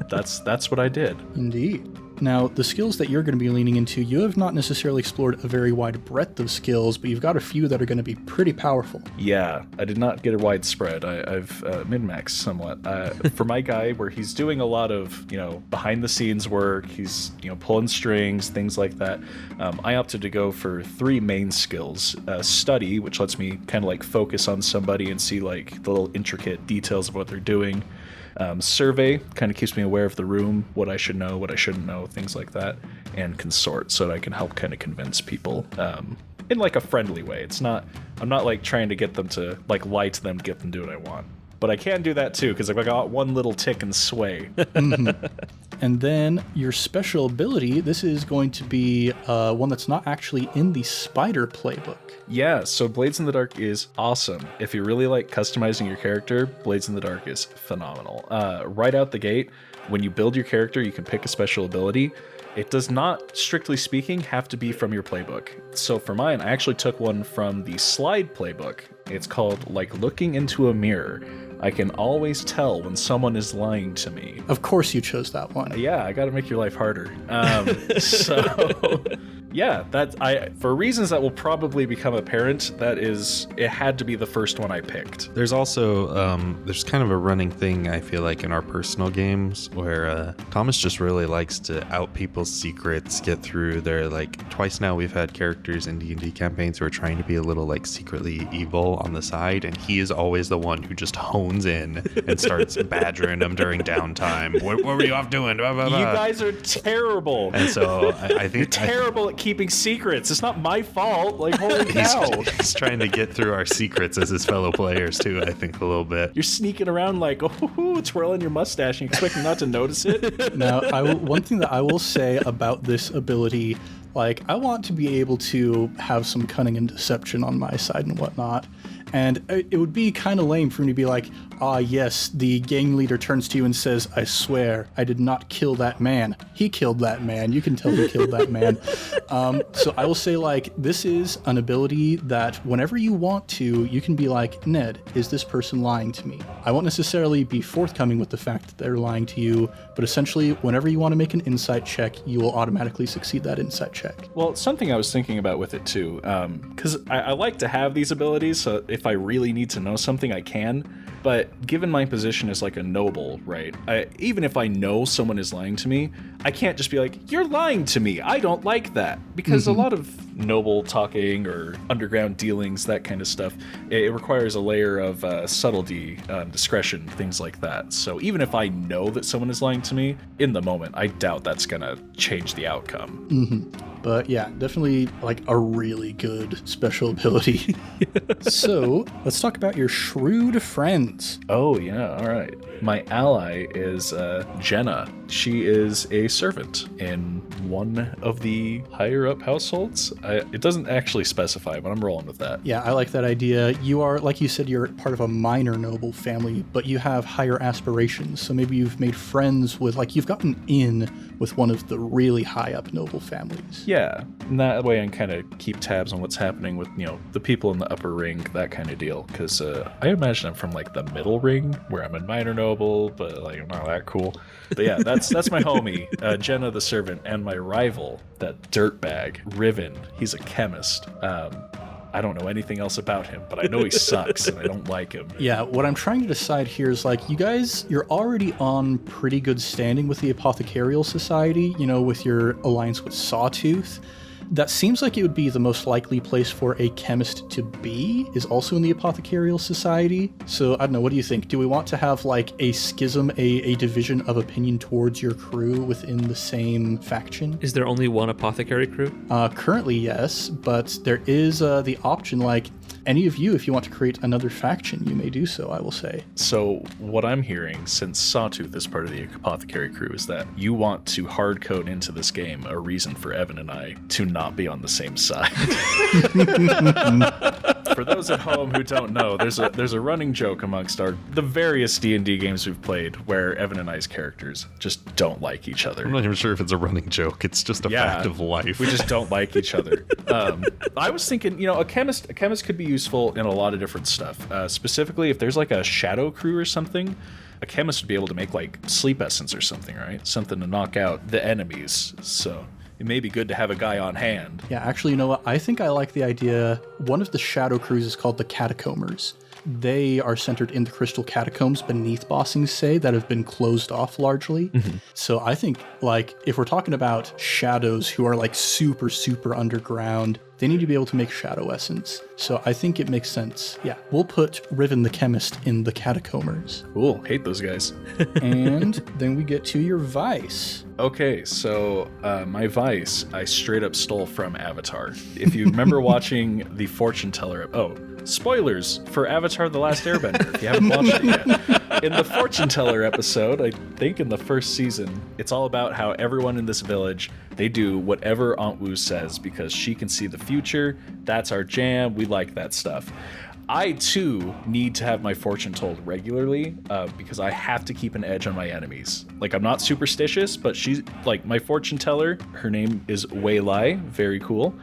that's what I did. Indeed. Now, the skills that you're going to be leaning into, you have not necessarily explored a very wide breadth of skills, but you've got a few that are going to be pretty powerful. Yeah, I did not get a wide spread. I've min-maxed somewhat. For my guy, where he's doing a lot of, behind-the-scenes work, he's, pulling strings, things like that, I opted to go for 3 main skills. Study, which lets me kind of focus on somebody and see the little intricate details of what they're doing. Survey kind of keeps me aware of the room, what I should know, what I shouldn't know, things like that, and consort, so that I can help kind of convince people in a friendly way. I'm not trying to get them to lie to them to get them to do what I want, but I can do that too because I got one little tick and sway. Mm-hmm. And then your special ability, this is going to be one that's not actually in the Spider playbook. Yeah, so Blades in the Dark is awesome. If you really like customizing your character, Blades in the Dark is phenomenal. Right out the gate, when you build your character, you can pick a special ability. It does not, strictly speaking, have to be from your playbook. So for mine, I actually took one from the Slide playbook. It's called, looking into a mirror. I can always tell when someone is lying to me. Of course you chose that one. Yeah, I gotta make your life harder. So Yeah, for reasons that will probably become apparent, it had to be the first one I picked. There's also there's kind of a running thing I feel like in our personal games where Thomas just really likes to out people's secrets, get through their like twice now we've had characters in D&D campaigns who are trying to be a little like secretly evil on the side, and he is always the one who just hones in and starts badgering them during downtime. What were you off doing? Blah, blah, blah. You guys are terrible. And so I think you're terrible at keeping secrets. It's not my fault. Like, holy cow. He's trying to get through our secrets as his fellow players too, I think, a little bit. You're sneaking around like, twirling your mustache and you expect me not to notice it. Now, one thing that I will say about this ability, like, I want to be able to have some cunning and deception on my side and whatnot. And it would be kind of lame for me to be like, yes, the gang leader turns to you and says, I swear, I did not kill that man. He killed that man. You can tell who killed that man. So I will say, like, this is an ability that whenever you want to, you can be like, Ned, is this person lying to me? I won't necessarily be forthcoming with the fact that they're lying to you, but essentially, whenever you want to make an insight check, you will automatically succeed that insight check. Well, something I was thinking about with it too, because I like to have these abilities, so if I really need to know something, I can. But given my position as like a noble, right? Even if I know someone is lying to me, I can't just be like, you're lying to me. I don't like that. Because a lot of noble talking or underground dealings, that kind of stuff, it requires a layer of subtlety, discretion, things like that. So even if I know that someone is lying to me, in the moment, I doubt that's going to change the outcome. Mm-hmm. But yeah, definitely like a really good special ability. So let's talk about your shrewd friends. Oh yeah, all right. My ally is Jenna. She is a servant in one of the higher up households. It doesn't actually specify, but I'm rolling with that. Yeah, I like that idea. You are, like you said, you're part of a minor noble family, but you have higher aspirations. So maybe you've made friends with, like, you've gotten in with one of the really high up noble families. Yeah, and that way I can kind of keep tabs on what's happening with, the people in the upper ring, that kind of deal. Because I imagine I'm from like the middle ring, where I'm a minor noble, but like I'm not that cool. But yeah, that's my homie, Jenna the servant, and my rival, that dirtbag, Riven. He's a chemist. I don't know anything else about him, but I know he sucks and I don't like him. Yeah, what I'm trying to decide here is, like, you guys, you're already on pretty good standing with the Apothecarial Society, with your alliance with Sawtooth. That seems like it would be the most likely place for a chemist to be, is also in the Apothecarial Society. So, I don't know, what do you think? Do we want to have, like, a schism, a division of opinion towards your crew within the same faction? Is there only one apothecary crew? Currently, yes, but there is the option, like, any of you, if you want to create another faction, you may do so, I will say. So what I'm hearing, since Sawtooth is part of the Apothecary crew, is that you want to hard code into this game a reason for Evan and I to not be on the same side. For those at home who don't know, there's a running joke amongst the various D&D games we've played where Evan and I's characters just don't like each other. I'm not even sure if it's a running joke. It's just a fact of life. We just don't like each other. I was thinking, a chemist could be useful in a lot of different stuff. Specifically, if there's like a shadow crew or something, a chemist would be able to make like sleep essence or something, right? Something to knock out the enemies. So it may be good to have a guy on hand. Yeah, actually, you know what? I think I like the idea. One of the shadow crews is called the Catacombers. They are centered in the crystal catacombs beneath Bossing Say that have been closed off largely. Mm-hmm. So I think, like, if we're talking about shadows who are like super, super underground, they need to be able to make shadow essence. So I think it makes sense. Yeah, we'll put Riven the Chemist in the Catacombers. Cool, hate those guys. And then we get to your vice. Okay, so my vice, I straight up stole from Avatar. If you remember watching the Fortune Teller, spoilers for Avatar The Last Airbender, if you haven't watched it yet. In the Fortune Teller episode, I think in the first season, it's all about how everyone in this village, they do whatever Aunt Wu says because she can see the future. That's our jam. We like that stuff. I, too, need to have my fortune told regularly because I have to keep an edge on my enemies. Like, I'm not superstitious, but she's, like, my fortune teller, her name is Wei Lai, very cool.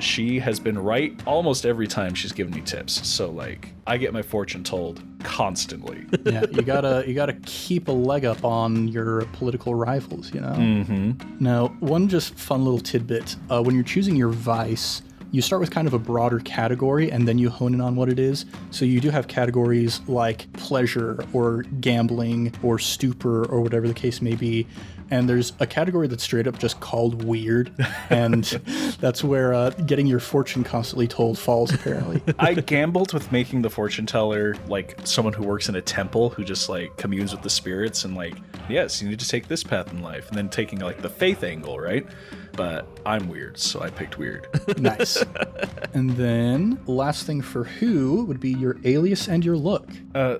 she has been right almost every time she's given me tips. So like I get my fortune told constantly. Yeah, you gotta keep a leg up on your political rivals, you know? Mm-hmm. Now, one just fun little tidbit. When you're choosing your vice, you start with kind of a broader category and then you hone in on what it is. So you do have categories like pleasure or gambling or stupor or whatever the case may be. And there's a category that's straight up just called weird. And that's where getting your fortune constantly told falls, apparently. I gambled with making the fortune teller like someone who works in a temple who just like communes with the spirits and like, yes, you need to take this path in life. And then taking like the faith angle, right? But I'm weird, so I picked weird. Nice. And then last thing for who would be your alias and your look.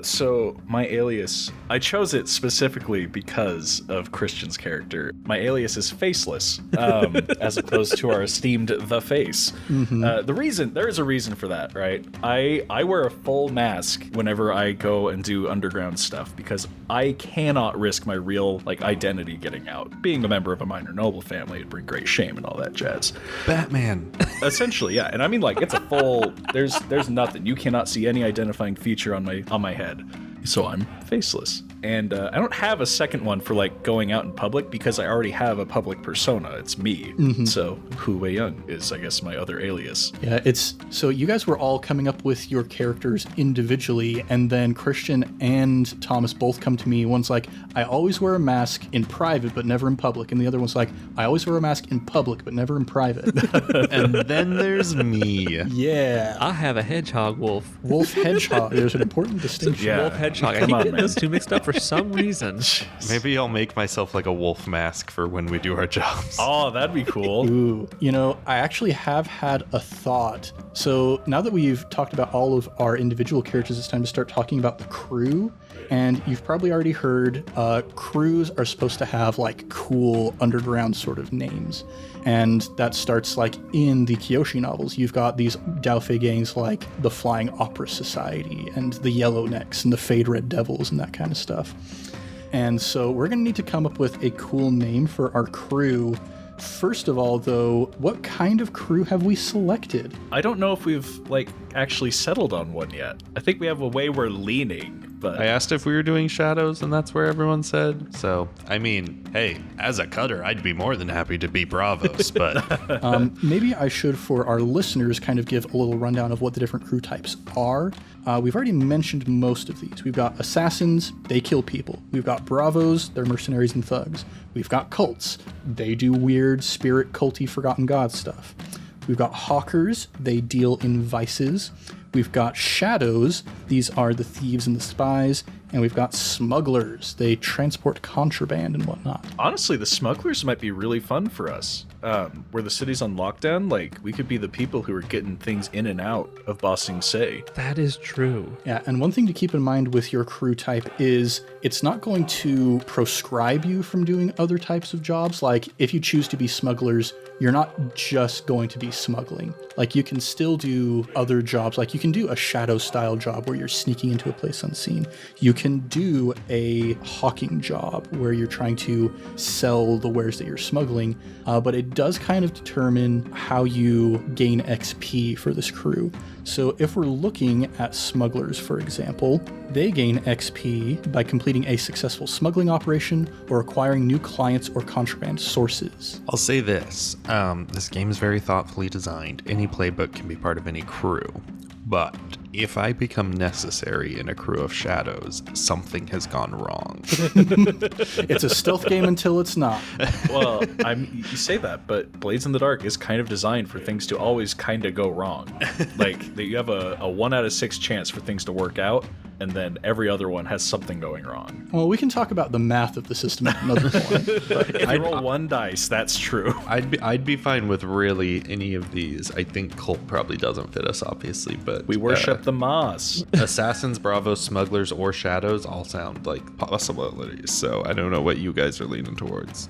So my alias, I chose it specifically because of Christian's character. My alias is Faceless, as opposed to our esteemed The Face. Mm-hmm. There is a reason for that, right? I wear a full mask whenever I go and do underground stuff because I cannot risk my real like identity getting out. Being a member of a minor noble family would bring great shame and all that jazz. Batman. Essentially, yeah. And I mean, like, it's a full. There's nothing. You cannot see any identifying feature on my head. So I'm Faceless. And I don't have a second one for like going out in public because I already have a public persona. It's me. Mm-hmm. So Hu Wei Young is, I guess, my other alias. Yeah, so you guys were all coming up with your characters individually, and then Christian and Thomas both come to me. One's like, I always wear a mask in private but never in public, and the other one's like, I always wear a mask in public but never in private. And then there's me. Yeah. I have a hedgehog wolf. Wolf hedgehog. There's an important distinction. Yeah. Wolf hedgehog. I keep getting those two mixed up for some reason. Maybe I'll make myself like a wolf mask for when we do our jobs. Oh, that'd be cool. Ooh, you know, I actually have had a thought. So now that we've talked about all of our individual characters, it's time to start talking about the crew. And you've probably already heard crews are supposed to have like cool underground sort of names. And that starts like in the Kyoshi novels. You've got these Daofei gangs like the Flying Opera Society and the Yellownecks and the Fade Red Devils and that kind of stuff. And so we're going to need to come up with a cool name for our crew. First of all, though, what kind of crew have we selected? I don't know if we've like actually settled on one yet. I think we have a way we're leaning. But I asked if we were doing shadows, and that's where everyone said. So, I mean, hey, as a cutter, I'd be more than happy to be Bravos, but... Maybe I should, for our listeners, kind of give a little rundown of what the different crew types are. We've already mentioned most of these. We've got assassins, they kill people. We've got bravos, they're mercenaries and thugs. We've got cults, they do weird spirit culty forgotten god stuff. We've got hawkers, they deal in vices. We've got shadows, these are the thieves and the spies. And we've got smugglers, they transport contraband and whatnot. Honestly, the smugglers might be really fun for us. Where the city's on lockdown, like, we could be the people who are getting things in and out of Ba Sing Se. That is true. Yeah, and one thing to keep in mind with your crew type is it's not going to proscribe you from doing other types of jobs. Like, if you choose to be smugglers, you're not just going to be smuggling. Like, you can still do other jobs. Like, you can do a shadow-style job where you're sneaking into a place unseen. You can do a hawking job where you're trying to sell the wares that you're smuggling, but it does kind of determine how you gain XP for this crew. So if we're looking at smugglers, for example, they gain XP by completing a successful smuggling operation or acquiring new clients or contraband sources. I'll say this. This game is very thoughtfully designed. Any playbook can be part of any crew. But if I become necessary in a crew of shadows, something has gone wrong. It's a stealth game until it's not. Well, you say that, but Blades in the Dark is kind of designed for things to always kind of go wrong. Like, you have a 1 out of 6 chance for things to work out, and then every other one has something going wrong. Well, we can talk about the math of the system at another point. If you roll 1 dice, that's true. I'd be fine with really any of these. I think cult probably doesn't fit us, obviously, but we worship the Moss. Assassins, bravos, smugglers, or shadows all sound like possibilities. So I don't know what you guys are leaning towards.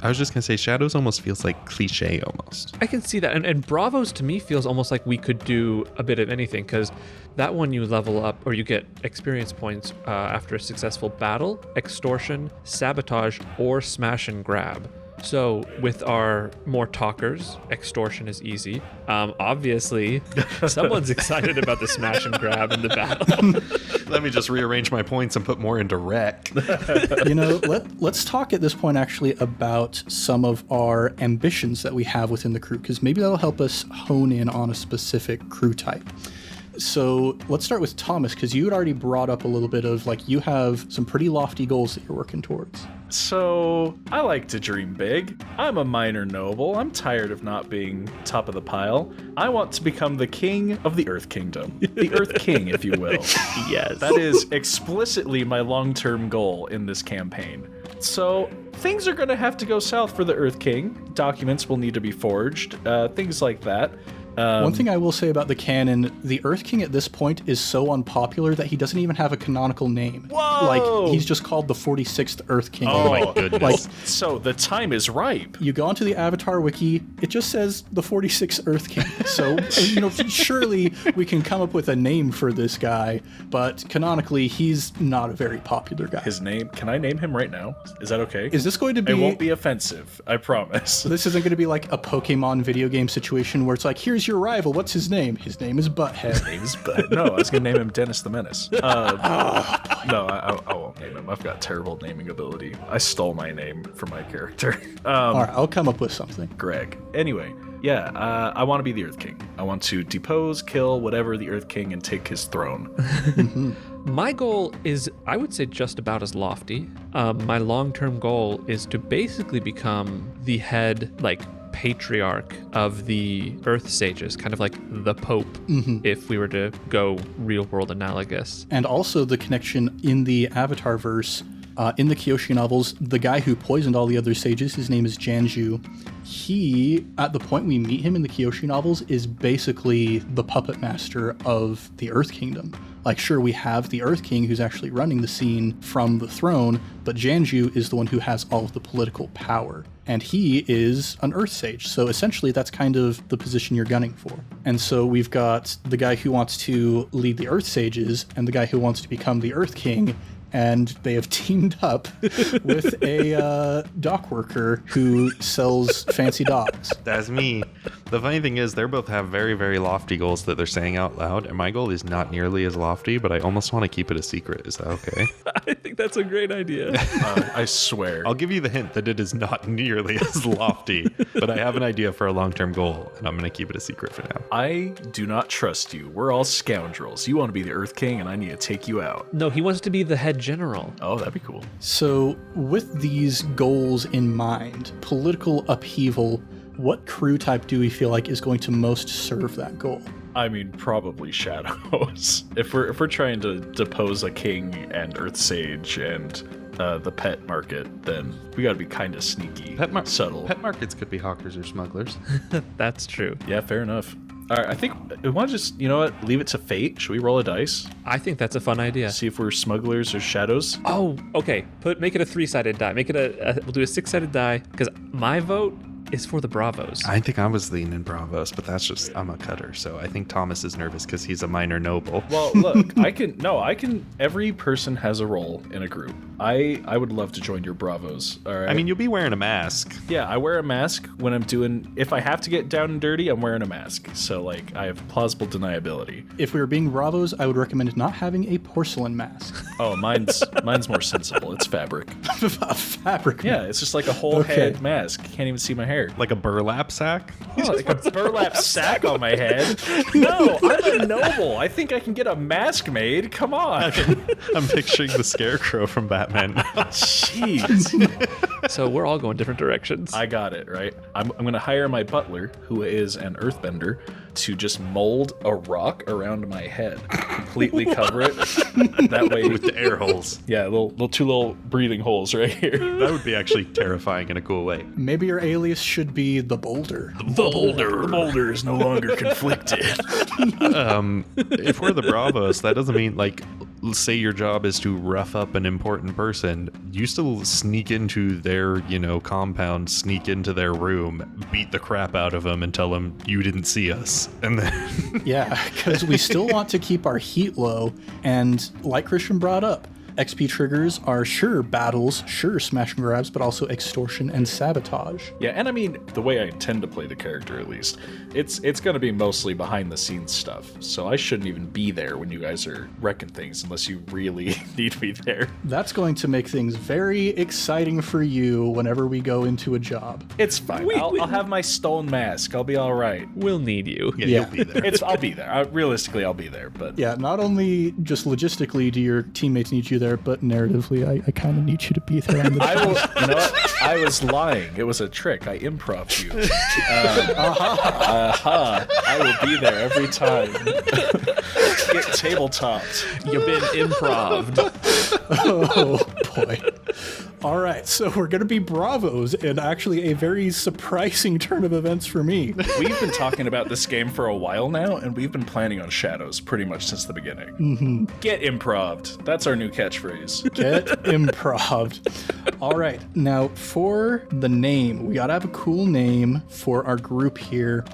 I was just gonna say shadows almost feels like cliche almost. I can see that, and Bravos to me feels almost like we could do a bit of anything, because that one you level up or you get experience points after a successful battle, extortion, sabotage, or smash and grab. So with our more talkers, extortion is easy. Obviously, someone's excited about the smash and grab in the battle. Let me just rearrange my points and put more into rec. Let's talk at this point actually about some of our ambitions that we have within the crew, because maybe that'll help us hone in on a specific crew type. So let's start with Thomas, because you had already brought up a little bit of like you have some pretty lofty goals that you're working towards. So I like to dream big. I'm a minor noble. I'm tired of not being top of the pile. I want to become the king of the Earth Kingdom. The Earth King, if you will. Yes. That is explicitly my long-term goal in this campaign. So things are going to have to go south for the Earth King. Documents will need to be forged, things like that. One thing I will say about the canon, the Earth King at this point is so unpopular that he doesn't even have a canonical name. Whoa! Like, he's just called the 46th Earth King. Oh my goodness. Like, So the time is ripe. you go onto the Avatar wiki, it just says the 46th Earth King. So, surely we can come up with a name for this guy, but canonically, he's not a very popular guy. His name, can I name him right now? Is that okay? Is this going to be... It won't be offensive, I promise. This isn't going to be like a Pokemon video game situation where it's like, here's your rival, what's his name? His name is Butthead. No, I was going to name him Dennis the Menace. No, I won't name him. I've got terrible naming ability. I stole my name from my character. All right, I'll come up with something. Greg. Anyway, yeah, I want to be the Earth King. I want to depose, kill whatever the Earth King and take his throne. My goal is, I would say, just about as lofty. My long-term goal is to basically become the head, like, patriarch of the Earth Sages, kind of like the Pope, if we were to go real-world analogous. And also the connection in the Avatar verse, in the Kyoshi novels, the guy who poisoned all the other sages, his name is Janju. He, at the point we meet him in the Kyoshi novels, is basically the puppet master of the Earth Kingdom. Like, sure, we have the Earth King who's actually running the scene from the throne, but Janju is the one who has all of the political power. And he is an Earth Sage, so essentially that's kind of the position you're gunning for. And so we've got the guy who wants to lead the Earth Sages and the guy who wants to become the Earth King, and they have teamed up with a dock worker who sells fancy docks. That's me. The funny thing is, they both have very, very lofty goals that they're saying out loud, and my goal is not nearly as lofty, but I almost want to keep it a secret. Is that okay? I think that's a great idea. I swear. I'll give you the hint that it is not nearly as lofty, but I have an idea for a long-term goal, and I'm going to keep it a secret for now. I do not trust you. We're all scoundrels. You want to be the Earth King, and I need to take you out. No, he wants to be the head general. Oh, that'd be cool. So with these goals in mind, political upheaval, what crew type do we feel like is going to most serve that goal? I mean, probably Shadows. If we're trying to depose a king and Earth Sage and the pet market, then we got to be kind of sneaky, subtle. Pet markets could be hawkers or smugglers. That's true. Yeah, fair enough. All right, I think we want to just, you know what, leave it to fate. Should we roll a dice? I think that's a fun idea. See if we're smugglers or shadows? Oh, okay. Make it a 3-sided die. Make it we'll do a 6-sided die, because my vote is for the Bravos. I think I was leaning Bravos, but that's just, I'm a cutter, so I think Thomas is nervous because he's a minor noble. Well, look, every person has a role in a group. I would love to join your Bravos, all right? I mean, you'll be wearing a mask. Yeah, I wear a mask when I'm doing, if I have to get down and dirty, I'm wearing a mask. So, like, I have plausible deniability. If we were being Bravos, I would recommend not having a porcelain mask. Oh, mine's more sensible. It's fabric. A fabric Yeah, it's just like a whole head mask. You can't even see my hair. Like a burlap sack? Oh, like a burlap sack on my head. No, I'm a noble. I think I can get a mask made. Come on. I'm picturing the Scarecrow from Batman. Jeez. So we're all going different directions. I got it, right? I'm going to hire my butler, who is an earthbender, to just mold a rock around my head. Completely cover it. That way. With the air holes. Yeah, two little breathing holes right here. That would be actually terrifying in a cool way. Maybe your alias should be the Boulder. The boulder is no longer conflicted. If we're the Bravos, that doesn't mean, like, say your job is to rough up an important person. You still sneak into their, compound, sneak into their room, beat the crap out of them and tell them you didn't see us. And then... Yeah, because we still want to keep our heat low. And like Christian brought up, XP triggers are sure battles, sure smash and grabs, but also extortion and sabotage. Yeah, and I mean, the way I intend to play the character, at least, it's going to be mostly behind the scenes stuff. So I shouldn't even be there when you guys are wrecking things unless you really need me there. That's going to make things very exciting for you whenever we go into a job. It's fine. I'll have my stone mask. I'll be all right. We'll need you. Yeah, Yeah. you'll be there. I'll be there. Realistically, I'll be there. But Yeah, not only just logistically do your teammates need you there, but narratively, I kind of need you to be there on the I will. You know what? I was lying. It was a trick. I improv you. I will be there every time. Get tabletopped. You've been improv'd. Oh, boy. All right, so we're going to be bravos, and actually a very surprising turn of events for me. We've been talking about this game for a while now, and we've been planning on shadows pretty much since the beginning. Mm-hmm. Get improv'd. That's our new catchphrase. Get improv'd. All right, now for the name, we got to have a cool name for our group here.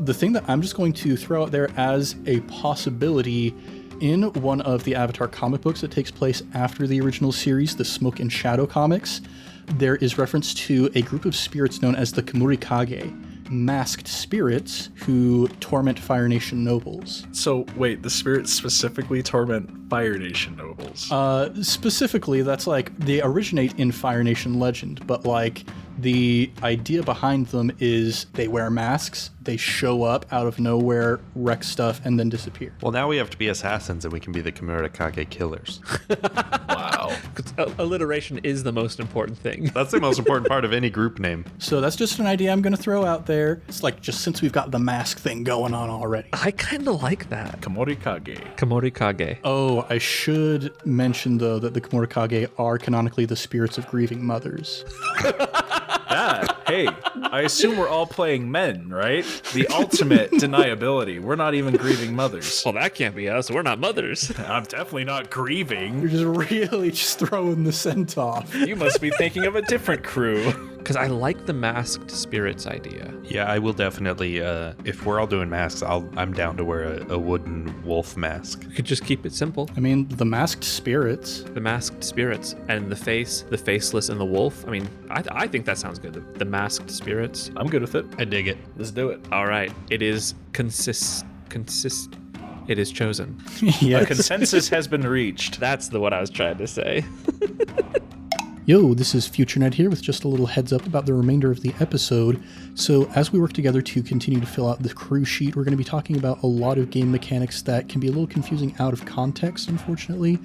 The thing that I'm just going to throw out there as a possibility, in one of the Avatar comic books that takes place after the original series, the Smoke and Shadow comics, there is reference to a group of spirits known as the Kamurikage, masked spirits who torment Fire Nation nobles. So, wait, the spirits specifically torment Fire Nation nobles? Specifically, that's like, they originate in Fire Nation legend, but like, the idea behind them is they wear masks, they show up out of nowhere, wreck stuff, and then disappear. Well, now we have to be assassins and we can be the Kamurikage killers. Wow. Alliteration is the most important thing. That's the most important part of any group name. So that's just an idea I'm going to throw out there. It's like, just since we've got the mask thing going on already. I kind of like that. Kamurikage. Kamurikage. Oh, I should mention, though, that the Kamurikage are canonically the spirits of grieving mothers. Hey, I assume we're all playing men, right? The ultimate deniability. We're not even grieving mothers. Well, that can't be us. We're not mothers. I'm definitely not grieving. You're just really just throwing the scent off. You must be thinking of a different crew. Because I like the masked spirits idea. Yeah, I will definitely, if we're all doing masks, I'm down to wear a wooden wolf mask. We could just keep it simple. I mean, the masked spirits. The masked spirits and the face, the faceless, and the wolf. I mean, I think that sounds good. The masked spirits. I'm good with it. I dig it. Let's do it. All right. It is It is chosen. Yes. A consensus has been reached. That's what I was trying to say. Yo, this is Future Ned here with just a little heads up about the remainder of the episode. So as we work together to continue to fill out the crew sheet, we're going to be talking about a lot of game mechanics that can be a little confusing out of context, unfortunately.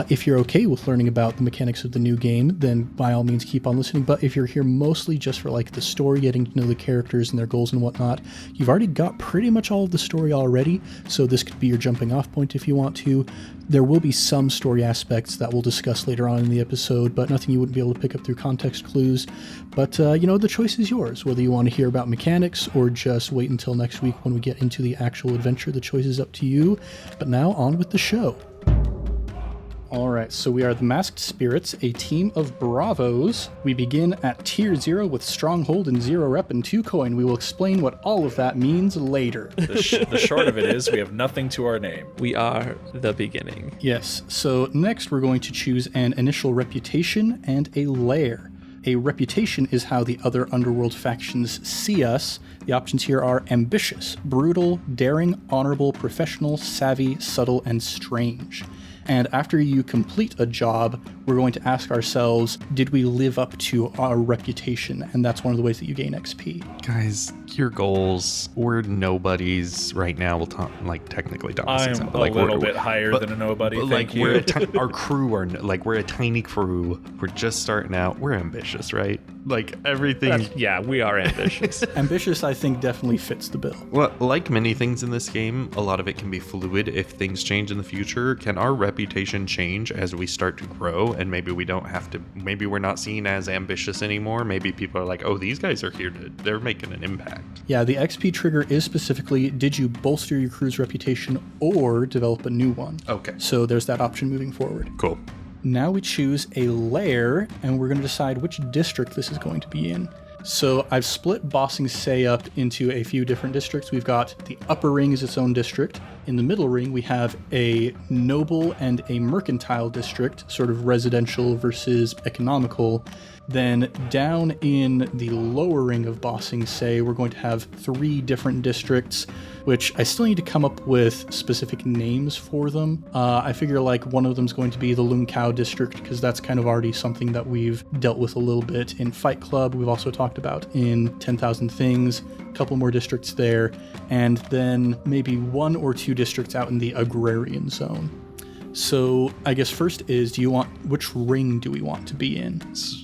If you're okay with learning about the mechanics of the new game, then by all means keep on listening. But if you're here mostly just for like the story, getting to know the characters and their goals and whatnot, you've already got pretty much all of the story already, so this could be your jumping off point if you want to. There will be some story aspects that we'll discuss later on in the episode, but nothing you wouldn't be able to pick up through context clues. But, the choice is yours, whether you want to hear about mechanics or just wait until next week when we get into the actual adventure. The choice is up to you. But now, on with the show. All right, so we are the Masked Spirits, a team of bravos. We begin at Tier 0 with Stronghold and 0 Rep and 2 Coin. We will explain what all of that means later. The short of it is we have nothing to our name. We are the beginning. Yes, so next we're going to choose an initial reputation and a lair. A reputation is how the other underworld factions see us. The options here are ambitious, brutal, daring, honorable, professional, savvy, subtle, and strange. And after you complete a job, we're going to ask ourselves, did we live up to our reputation? And that's one of the ways that you gain XP. Guys, your goals, we're nobodies right now. We'll talk, technically talk this I'm example. a little bit higher than a nobody, but thank you. Our crew are, we're a tiny crew. We're just starting out. We're ambitious, right? Everything. Yeah, we are ambitious. Ambitious, I think, definitely fits the bill. Well, like many things in this game, a lot of it can be fluid if things change in the future. Can our reputation change as we start to grow? And maybe we don't have to, maybe we're not seen as ambitious anymore. Maybe people are like, oh, these guys are here they're making an impact. Yeah, the XP trigger is specifically, did you bolster your crew's reputation or develop a new one? Okay. So there's that option moving forward. Cool. Now we choose a lair, and we're going to decide which district this is going to be in. So I've split Bossing Say up into a few different districts. We've got the Upper Ring is its own district. In the Middle Ring, we have a noble and a mercantile district, sort of residential versus economical. Then down in the Lower Ring of Bossing Say, we're going to have 3 different districts, which I still need to come up with specific names for them. I figure like one of them is going to be the Lung Cow district, because that's kind of already something that we've dealt with a little bit in Fight Club. We've also talked about in 10,000 Things, a couple more districts there, and then maybe 1 or 2 districts out in the Agrarian Zone. So I guess first is, which ring do we want to be in?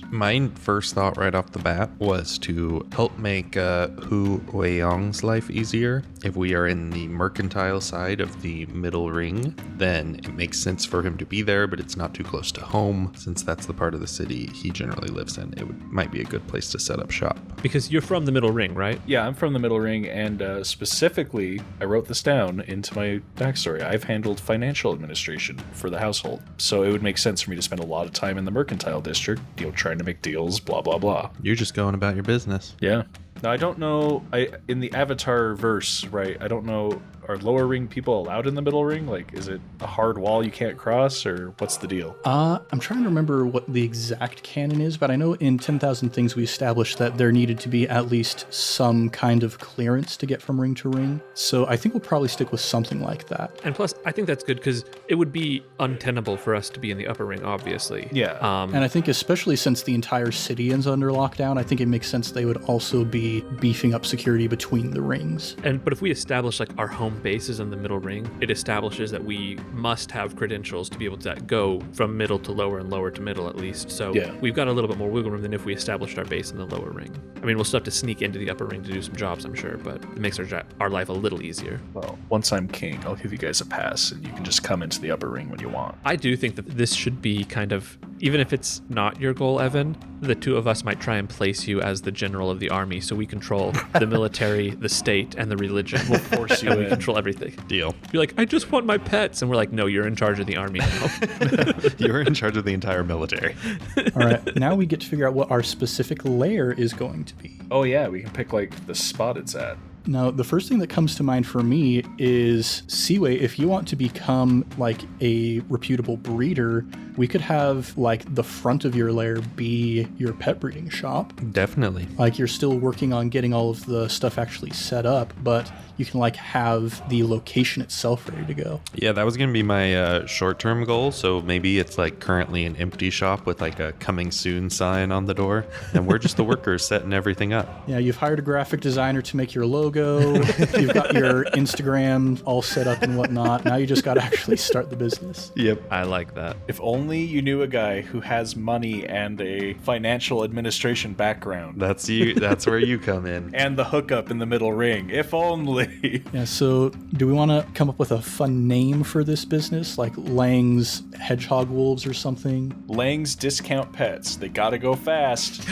My first thought right off the bat was to help make Hu Weiyong's life easier. If we are in the mercantile side of the Middle Ring, then it makes sense for him to be there, but it's not too close to home, since that's the part of the city he generally lives in. Might be a good place to set up shop. Because you're from the Middle Ring, right? Yeah, I'm from the Middle Ring, and specifically, I wrote this down into my backstory. I've handled financial administration for the household, so it would make sense for me to spend a lot of time in the mercantile district, trying to make deals, blah blah blah. You're just going about your business. Yeah. Now I don't know. In the Avatar verse, right? I don't know. Are Lower Ring people allowed in the Middle Ring? Like, is it a hard wall you can't cross, or what's the deal? I'm trying to remember what the exact canon is, but I know in 10,000 Things we established that there needed to be at least some kind of clearance to get from ring to ring. So I think we'll probably stick with something like that. And plus, I think that's good because it would be untenable for us to be in the Upper Ring, obviously. Yeah. And I think especially since the entire city is under lockdown, I think it makes sense they would also be beefing up security between the rings. But if we establish like our home base is in the Middle Ring, it establishes that we must have credentials to be able to go from middle to lower and lower to middle at least. So we've got a little bit more wiggle room than if we established our base in the Lower Ring. I mean, we'll still have to sneak into the Upper Ring to do some jobs, I'm sure, but it makes our life a little easier. Well, once I'm king, I'll give you guys a pass, and you can just come into the Upper Ring when you want. I do think that this should be kind of, even if it's not your goal, Evan, the 2 of us might try and place you as the general of the army, so we control the military, the state, and the religion. We'll force you in. We control everything. Deal. You're like, I just want my pets. And we're like, no, you're in charge of the army now. You're in charge of the entire military. All right, now we get to figure out what our specific lair is going to be. Oh yeah, we can pick like the spot it's at. Now, the first thing that comes to mind for me is, Seaway, if you want to become like a reputable breeder, we could have like the front of your lair be your pet breeding shop. Definitely. Like you're still working on getting all of the stuff actually set up, but you can like have the location itself ready to go. Yeah, that was going to be my short-term goal. So maybe it's like currently an empty shop with like a coming soon sign on the door, and we're just the workers setting everything up. Yeah, you've hired a graphic designer to make your logo. You've got your Instagram all set up and whatnot. Now you just got to actually start the business. Yep. I like that. If only you knew a guy who has money and a financial administration background. That's you. That's where you come in. And the hookup in the Middle Ring. If only. Yeah, so do we want to come up with a fun name for this business? Like Lang's Hedgehog Wolves or something? Lang's Discount Pets. They gotta go fast.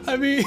I mean,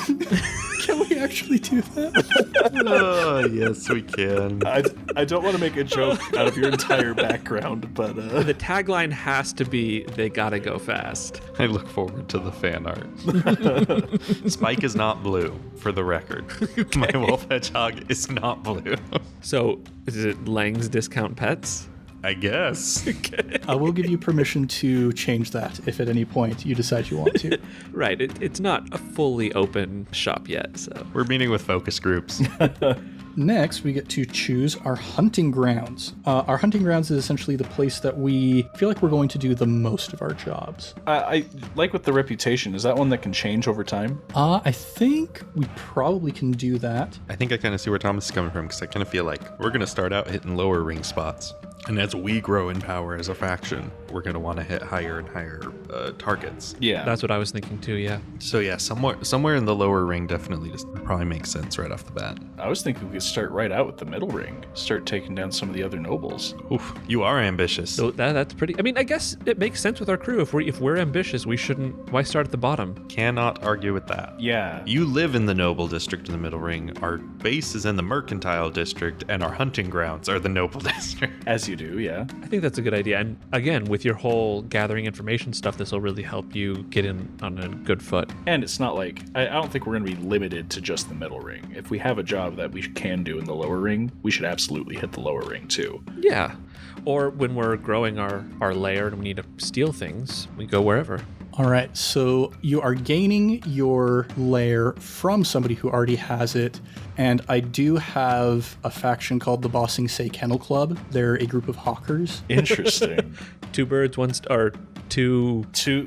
can we actually do that? Oh, yes, we can. I don't want to make a joke out of your entire background, but The tagline has to be, they gotta go fast. I look forward to the fan art. Spike is not blue, for the record. Okay. My wolf hedgehog is not blue. So, is it Lang's Discount Pets? I guess. Okay. I will give you permission to change that if at any point you decide you want to. Right. It's not a fully open shop yet, so. We're meeting with focus groups. Next, we get to choose our hunting grounds. Our hunting grounds is essentially the place that we feel like we're going to do the most of our jobs. I like with the reputation. Is that one that can change over time? I think we probably can do that. I think I kind of see where Thomas is coming from, because I kind of feel like we're going to start out hitting lower ring spots. And as we grow in power as a faction, we're going to want to hit higher and higher targets. Yeah. That's what I was thinking too, yeah. So yeah, somewhere in the lower ring definitely just probably makes sense right off the bat. I was thinking we could start right out with the Middle Ring. Start taking down some of the other nobles. Oof, you are ambitious. So that's pretty. I mean, I guess it makes sense with our crew. If we're ambitious, we shouldn't. Why start at the bottom? Cannot argue with that. Yeah. You live in the noble district in the Middle Ring. Our base is in the mercantile district, and our hunting grounds are the noble district. As you do, yeah. I think that's a good idea. And again, with your whole gathering information stuff, this will really help you get in on a good foot. And it's not like, I don't think we're going to be limited to just the middle ring. If we have a job that we can do in the lower ring, we should absolutely hit the lower ring too. Yeah. Or when we're growing our lair and we need to steal things, we go wherever. All right, so you are gaining your lair from somebody who already has it, and I do have a faction called the Bossing Say Kennel Club. They're a group of hawkers. Interesting. Two birds, two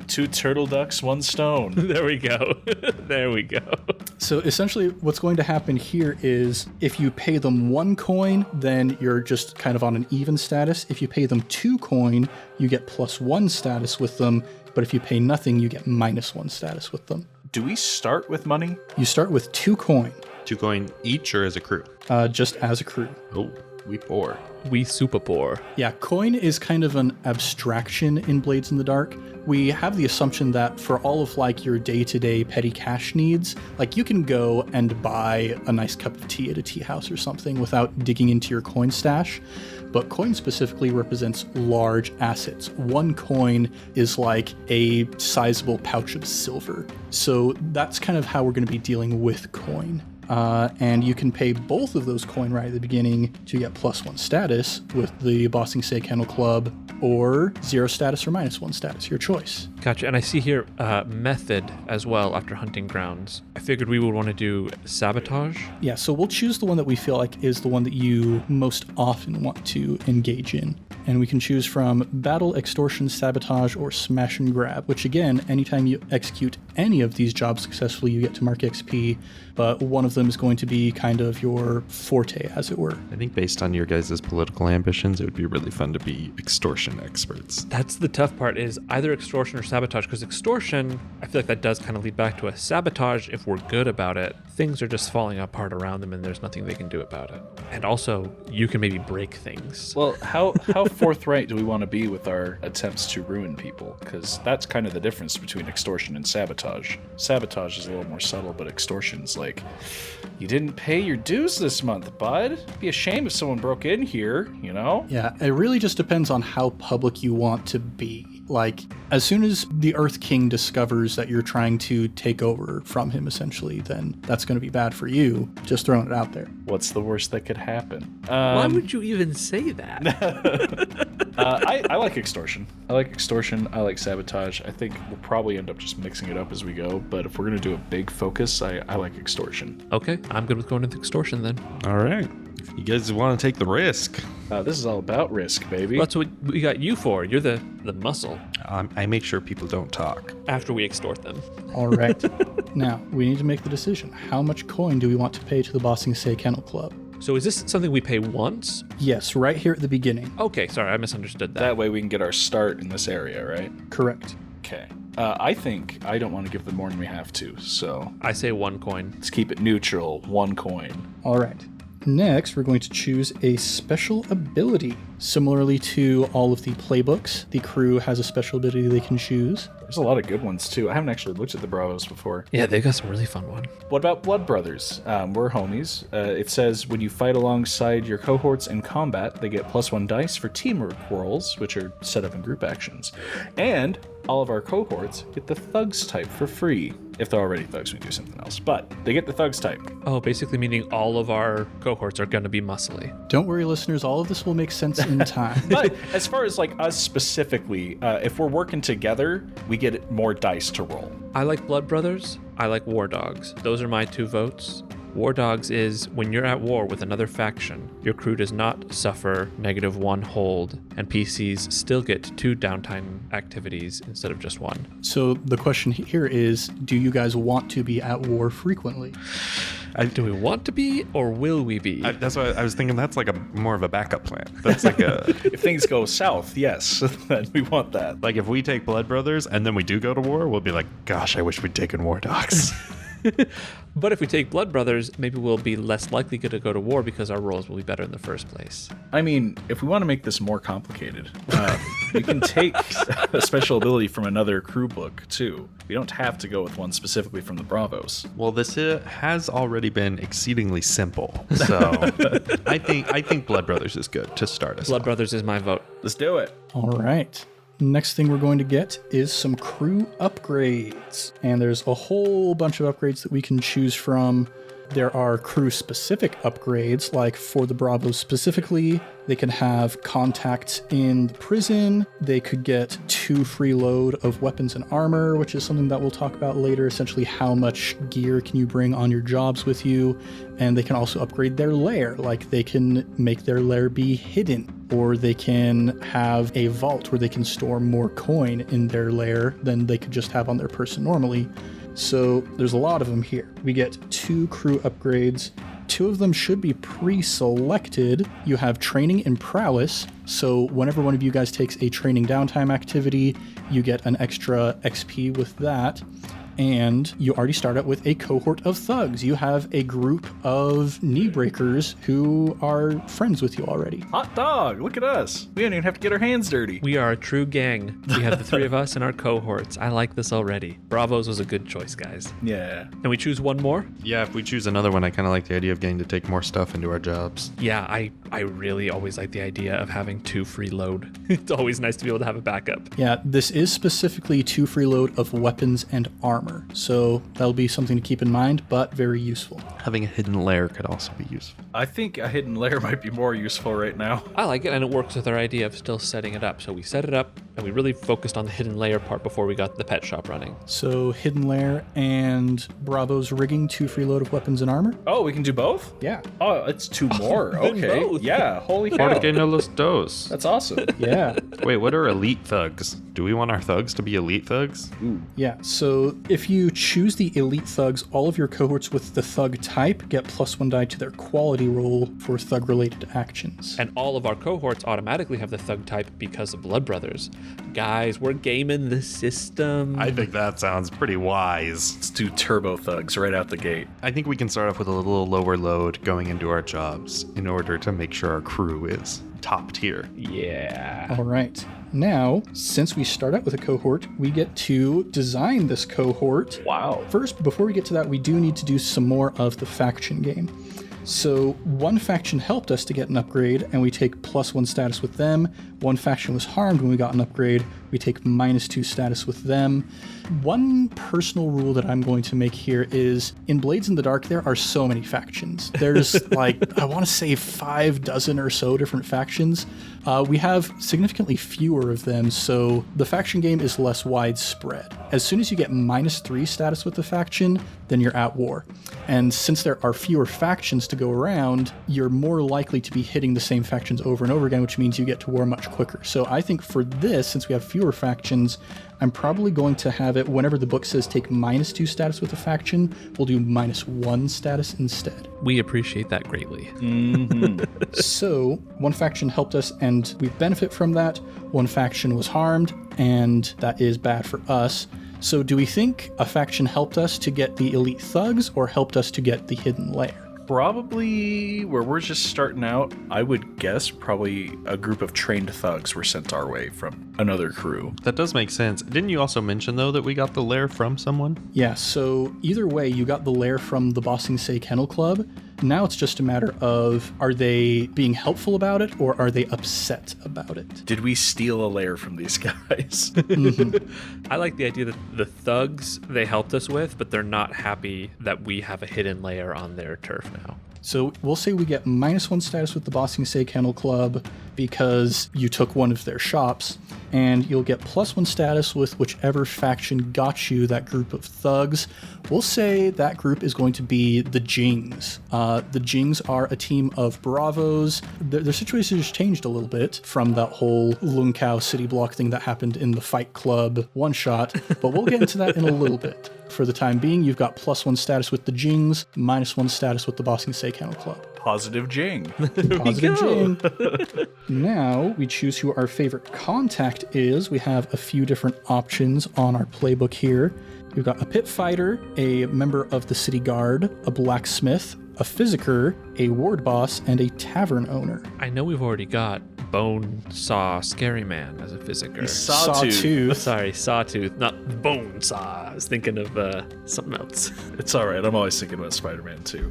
turtle ducks, one stone. There we go. There we go. So essentially what's going to happen here is if you pay them 1 coin, then you're just kind of on an even status. If you pay them 2 coin, you get +1 status with them. But if you pay nothing, you get -1 status with them. Do we start with money? You start with 2 coin. 2 coin each or as a crew? Just as a crew. Oh, we poor. We super poor. Yeah, coin is kind of an abstraction in Blades in the Dark. We have the assumption that for all of like your day-to-day petty cash needs, like you can go and buy a nice cup of tea at a tea house or something without digging into your coin stash. But coin specifically represents large assets. 1 coin is like a sizable pouch of silver. So that's kind of how we're going to be dealing with coin. And you can pay both of those coin right at the beginning to get +1 status with the Bossing Say Kennel Club, or 0 status or -1 status, your choice. Gotcha. And I see here method as well after hunting grounds. I figured we would want to do sabotage. Yeah, so we'll choose the one that we feel like is the one that you most often want to engage in. And we can choose from battle, extortion, sabotage, or smash and grab, which again, anytime you execute any of these jobs successfully, you get to mark XP, but one of them is going to be kind of your forte, as it were. I think based on your guys' political ambitions, it would be really fun to be extortion experts. That's the tough part, is either extortion or sabotage, because extortion, I feel like that does kind of lead back to a sabotage. If we're good about it, things are just falling apart around them and there's nothing they can do about it. And also, you can maybe break things. Well, how forthright do we want to be with our attempts to ruin people? Because that's kind of the difference between extortion and sabotage. Sabotage is a little more subtle, but extortion's like, you didn't pay your dues this month, bud. It'd be a shame if someone broke in here, you know? Yeah, it really just depends on how public you want to be. Like, as soon as the Earth King discovers that you're trying to take over from him, essentially, then that's going to be bad for you. Just throwing it out there. What's the worst that could happen? Why would you even say that? I like extortion. I like sabotage. I think we'll probably end up just mixing it up as we go, but if we're going to do a big focus, I like extortion. Okay, I'm good with going with extortion then. All right. If you guys want to take the risk. This is all about risk, baby. That's what we got you for. You're the muscle. I make sure people don't talk. After we extort them. All right. Now, we need to make the decision. How much coin do we want to pay to the Bossing Say Kennel Club? So is this something we pay once? Yes, right here at the beginning. Okay, sorry, I misunderstood that. That way we can get our start in this area, right? Correct. Okay. I think I don't want to give them more than we have to, so I say 1 coin. let's keep it neutral. 1 coin. All right. Next, we're going to choose a special ability. Similarly to all of the playbooks, the crew has a special ability they can choose. There's a lot of good ones, too. I haven't actually looked at the Bravos before. Yeah, they got some really fun one. What about Blood Brothers? We're homies. It says when you fight alongside your cohorts in combat, they get +1 dice for teamwork rolls, which are set up in group actions. And all of our cohorts get the Thugs type for free. If they're already Thugs, we can do something else. But they get the Thugs type. Oh, basically meaning all of our cohorts are going to be muscly. Don't worry, listeners. All of this will make sense in time. But as far as like us specifically, if we're working together, we get more dice to roll. I like Blood Brothers. I like War Dogs. Those are my 2 votes. War Dogs is when you're at war with another faction, your crew does not suffer -1 hold, and PCs still get 2 downtime activities instead of just 1. So the question here is, do you guys want to be at war frequently? Do we want to be, or will we be? That's why I was thinking that's like more of a backup plan. That's like If things go south, yes, then we want that. like if we take Blood Brothers and then we do go to war, we'll be like, gosh, I wish we'd taken War Dogs. But if we take Blood Brothers, maybe we'll be less likely to go to war because our rolls will be better in the first place. I mean, if we want to make this more complicated, we can take a special ability from another crew book, too. We don't have to go with one specifically from the Bravos. Well, this has already been exceedingly simple. So I think Blood Brothers is good to start us Blood off. Brothers is my vote. Let's do it. All right. Next thing we're going to get is some crew upgrades. And there's a whole bunch of upgrades that we can choose from. There are crew-specific upgrades, like for the Bravos specifically, they can have contacts in the prison. They could get 2 free load of weapons and armor, which is something that we'll talk about later. Essentially, how much gear can you bring on your jobs with you? And they can also upgrade their lair, like they can make their lair be hidden, or they can have a vault where they can store more coin in their lair than they could just have on their person normally. So there's a lot of them here. We get 2 crew upgrades. 2 of them should be pre-selected. You have training in prowess. So whenever one of you guys takes a training downtime activity, you get an extra XP with that. And you already start out with a cohort of thugs. You have a group of knee breakers who are friends with you already. Hot dog, look at us. We don't even have to get our hands dirty. We are a true gang. We have the 3 of us in our cohorts. I like this already. Bravos was a good choice, guys. Yeah. And we choose one more? Yeah, if we choose another one, I kind of like the idea of getting to take more stuff into our jobs. Yeah, I really always like the idea of having 2 free load. It's always nice to be able to have a backup. Yeah, this is specifically 2 free load of weapons and armor. So that'll be something to keep in mind, but very useful. Having a hidden lair could also be useful. I think a hidden lair might be more useful right now. I like it, and it works with our idea of still setting it up. So we set it up, and we really focused on the hidden layer part before we got the pet shop running. So hidden lair and Bravo's rigging, 2 free load of weapons and armor. Oh, we can do both? Yeah. Oh, it's 2 more. Okay. both. Yeah, holy cow. Porque no los dos. That's awesome. Yeah. Wait, what are elite thugs? Do we want our thugs to be elite thugs? Yeah. So if you choose the elite thugs, all of your cohorts with the thug type get +1 die to their quality roll for thug-related actions. And all of our cohorts automatically have the thug type because of Blood Brothers. Guys, we're gaming the system. I think that sounds pretty wise. Let's do turbo thugs right out the gate. I think we can start off with a little lower load going into our jobs in order to make sure our crew is top tier. Yeah. All right. Now, since we start out with a cohort, we get to design this cohort. Wow. First, before we get to that, we do need to do some more of the faction game. So one faction helped us to get an upgrade, and we take +1 status with them. One faction was harmed when we got an upgrade. We take -2 status with them. One personal rule that I'm going to make here is, in Blades in the Dark, there are so many factions. There's I want to say 6 or so different factions. We have significantly fewer of them, so the faction game is less widespread. As soon as you get -3 status with the faction, then you're at war. And since there are fewer factions to go around, you're more likely to be hitting the same factions over and over again, which means you get to war much quicker. So I think for this, since we have fewer factions, I'm probably going to have it, whenever the book says take -2 status with a faction, we'll do -1 status instead. We appreciate that greatly. So one faction helped us and we benefit from that. One faction was harmed and that is bad for us. So do we think a faction helped us to get the elite thugs or helped us to get the hidden lair? Probably where we're just starting out, I would guess probably a group of trained thugs were sent our way from another crew. That does make sense. Didn't you also mention, though, that we got the lair from someone? Yeah, so either way, you got the lair from the Bossing Say Kennel Club. Now it's just a matter of, are they being helpful about it or are they upset about it? Did we steal a lair from these guys? I like the idea that the thugs they helped us with, but they're not happy that we have a hidden layer on their turf now. So we'll say we get -1 status with the Bossing Say Kennel Club because you took one of their shops, and you'll get +1 status with whichever faction got you that group of thugs. We'll say that group is going to be the Jings. The Jings are a team of Bravos. Their situation has changed a little bit from that whole Lungkao city block thing that happened in the Fight Club one-shot, but we'll get into that in a little bit. For the time being, you've got +1 status with the Jings, -1 status with the Bossing Say Kennel Club. Positive Jing. Positive Jing. Now we choose who our favorite contact is. We have a few different options on our playbook here. We've got a pit fighter, a member of the city guard, a blacksmith, a physiker, a ward boss, and a tavern owner. I know we've already got Bone Saw Scary Man as a physiker. Sawtooth. Sorry, Sawtooth, not Bone Saw. I was thinking of something else. It's all right. I'm always thinking about Spider-Man too.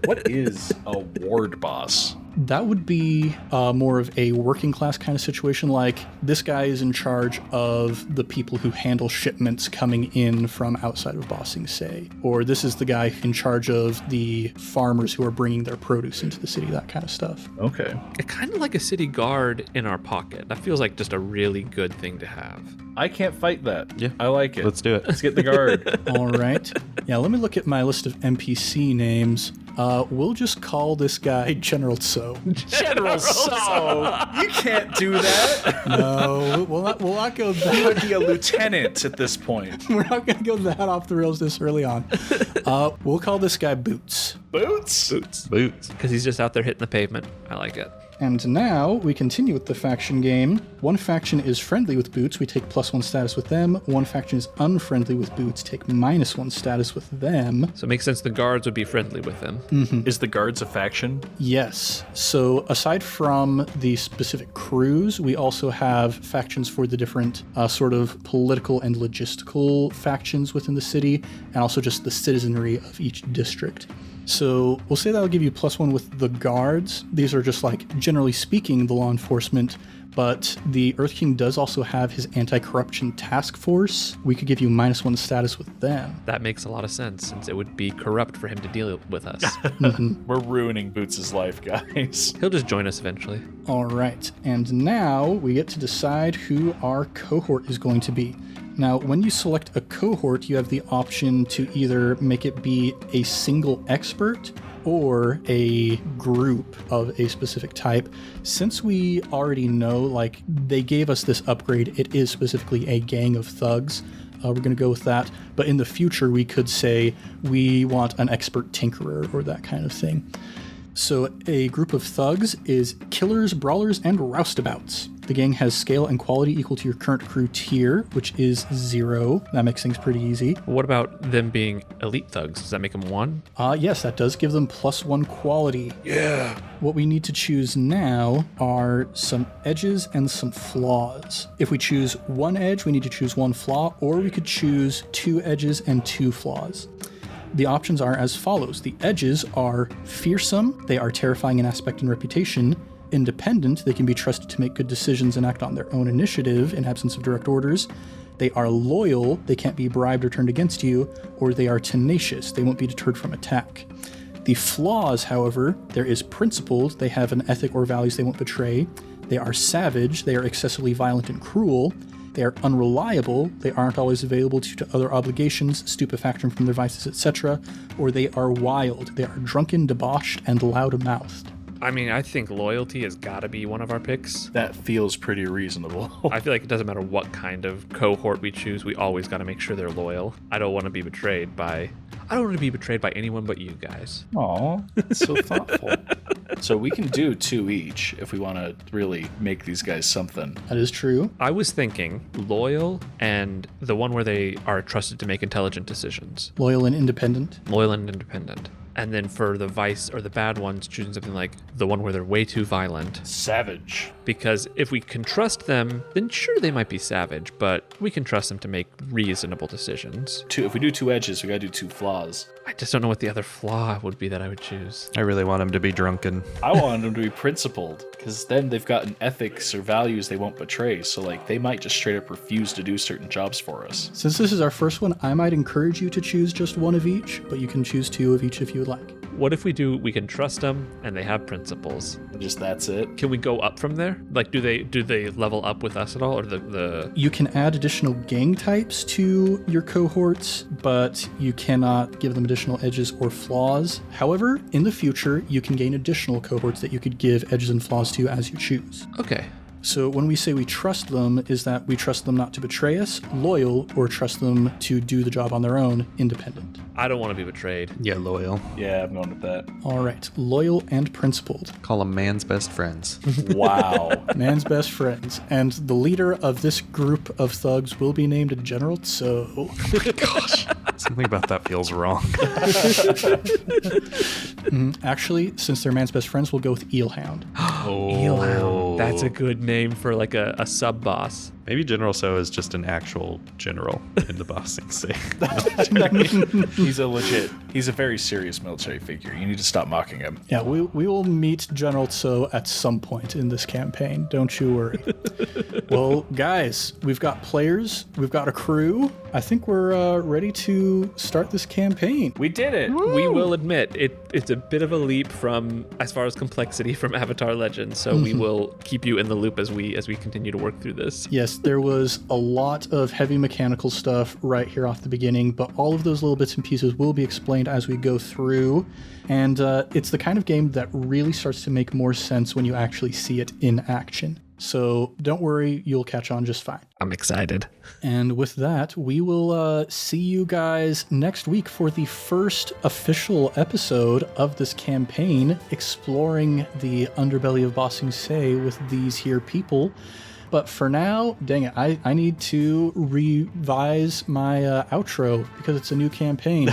What is a ward boss? That would be more of a working class kind of situation, like this guy is in charge of the people who handle shipments coming in from outside of Ba Sing Se, or this is the guy in charge of the farmers who are bringing their produce into the city, that kind of stuff. Okay. It's kind of like a city guard in our pocket. That feels like just a really good thing to have. I can't fight that. Yeah. I like it. Let's do it. Let's get the guard. All right. Yeah, let me look at my list of NPC names. We'll just call this guy General So. General So. You can't do that. No, we'll not go He that. would be a lieutenant at this point. We're not going to go that off the rails this early on. We'll call this guy Boots. Boots? Boots. Because he's just out there hitting the pavement. I like it. And now we continue with the faction game. One faction is friendly with Boots. We take +1 status with them. One faction is unfriendly with Boots. Take -1 status with them. So it makes sense the guards would be friendly with him. Is the guards a faction? Yes. So aside from the specific crews, we also have factions for the different sort of political and logistical factions within the city, and also just the citizenry of each district. So we'll say that'll give you +1 with the guards. These are just like, generally speaking, the law enforcement, but the Earth King does also have his anti-corruption task force. We could give you -1 status with them. That makes a lot of sense, since it would be corrupt for him to deal with us. We're ruining Boots' life, guys. He'll just join us eventually. All right, and now we get to decide who our cohort is going to be. Now, when you select a cohort, you have the option to either make it be a single expert or a group of a specific type. Since we already know, like, they gave us this upgrade, it is specifically a gang of thugs. We're going to go with that. But in the future, we could say we want an expert tinkerer or that kind of thing. So a group of thugs is killers, brawlers, and roustabouts. The gang has scale and quality equal to your current crew tier, which is 0. That makes things pretty easy. What about them being elite thugs? Does that make them 1? Yes, that does give them +1 quality. Yeah. What we need to choose now are some edges and some flaws. If we choose 1 edge, we need to choose 1 flaw, or we could choose 2 edges and 2 flaws. The options are as follows. The edges are fearsome, they are terrifying in aspect and reputation. Independent, they can be trusted to make good decisions and act on their own initiative in absence of direct orders. They are loyal, they can't be bribed or turned against you. Or they are tenacious, they won't be deterred from attack. The flaws, however, there is principled, they have an ethic or values they won't betray. They are savage, they are excessively violent and cruel. They are unreliable, they aren't always available due to other obligations, stupefaction from their vices, etc. Or they are wild, they are drunken, debauched, and loud-mouthed. I mean, I think loyalty has got to be one of our picks. That feels pretty reasonable. I feel like it doesn't matter what kind of cohort we choose, we always got to make sure they're loyal. I don't want to be betrayed by anyone but you guys. Aw, that's so thoughtful. So we can do 2 each if we want to really make these guys something. That is true. I was thinking loyal and the one where they are trusted to make intelligent decisions. Loyal and independent. Loyal and independent. And then for the vice or the bad ones, choosing something like the one where they're way too violent. Savage. Because if we can trust them, then sure, they might be savage, but we can trust them to make reasonable decisions. If we do 2 edges, we gotta do 2 flaws. I just don't know what the other flaw would be that I would choose. I really want him to be drunken. I want them to be principled, because then they've got an ethics or values they won't betray. So, like, they might just straight up refuse to do certain jobs for us. Since this is our first one, I might encourage you to choose just 1 of each, but you can choose 2 of each if you would like. What if we can trust them and they have principles? Just that's it. Can we go up from there? Like, do they level up with us at all, or the? You can add additional gang types to your cohorts, but you cannot give them additional edges or flaws. However, in the future, you can gain additional cohorts that you could give edges and flaws to as you choose. Okay. So when we say we trust them, is that we trust them not to betray us, loyal, or trust them to do the job on their own, independent. I don't want to be betrayed. Yeah, loyal. Yeah, I'm going with that. All right, loyal and principled. Call them man's best friends. Wow. Man's best friends. And the leader of this group of thugs will be named General So. Gosh. Something about that feels wrong. Actually, since they're man's best friends, we'll go with Eelhound. Oh. That's a good name for like a sub boss. Maybe General So is just an actual general in the bossing scene. He's a very serious military figure. You need to stop mocking him. Yeah, we will meet General Tso at some point in this campaign. Don't you worry. Well, guys, we've got players. We've got a crew. I think we're ready to start this campaign. We did it. Woo! We will admit it's a bit of a leap from as far as complexity from Avatar Legends, so we will keep you in the loop as we continue to work through this. Yes, there was a lot of heavy mechanical stuff right here off the beginning, but all of those little bits and pieces will be explained as we go through. And it's the kind of game that really starts to make more sense when you actually see it in action. So don't worry, you'll catch on just fine. I'm excited. And with that, we will see you guys next week for the first official episode of this campaign, exploring the underbelly of Ba Sing Se with these here people. But for now, dang it, I need to revise my outro because it's a new campaign.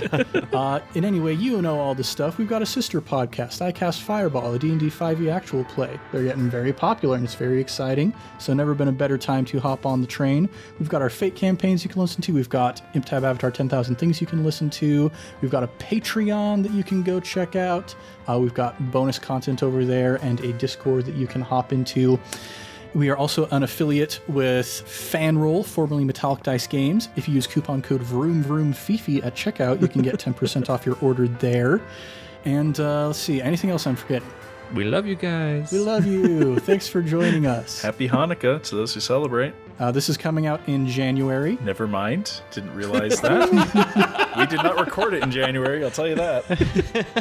In any way, you know all this stuff. We've got a sister podcast, I Cast Fireball, a D&D 5e actual play. They're getting very popular and it's very exciting. So never been a better time to hop on the train. We've got our Fate campaigns you can listen to. We've got ImpTab Avatar 10,000 Things you can listen to. We've got a Patreon that you can go check out. We've got bonus content over there and a Discord that you can hop into. We are also an affiliate with FanRoll, formerly Metallic Dice Games. If you use coupon code VroomVroomFifi at checkout, you can get 10% off your order there. And let's see, anything else I'm forgetting? We love you guys. We love you. Thanks for joining us. Happy Hanukkah to those who celebrate. This is coming out in January. Never mind. Didn't realize that. We did not record it in January, I'll tell you that.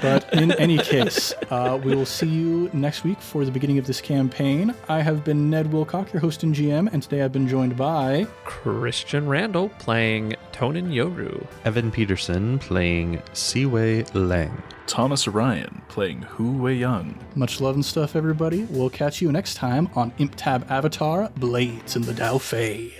But in any case, we will see you next week for the beginning of this campaign. I have been Ned Wilcock, your host and GM, and today I've been joined by Christian Randall playing Tonin Yoru. Evan Peterson playing Siwei Lang. Thomas Orion playing Hu Wei Young. Much love and stuff, everybody. We'll catch you next time on ImpTab Avatar, Blades in the Daofei.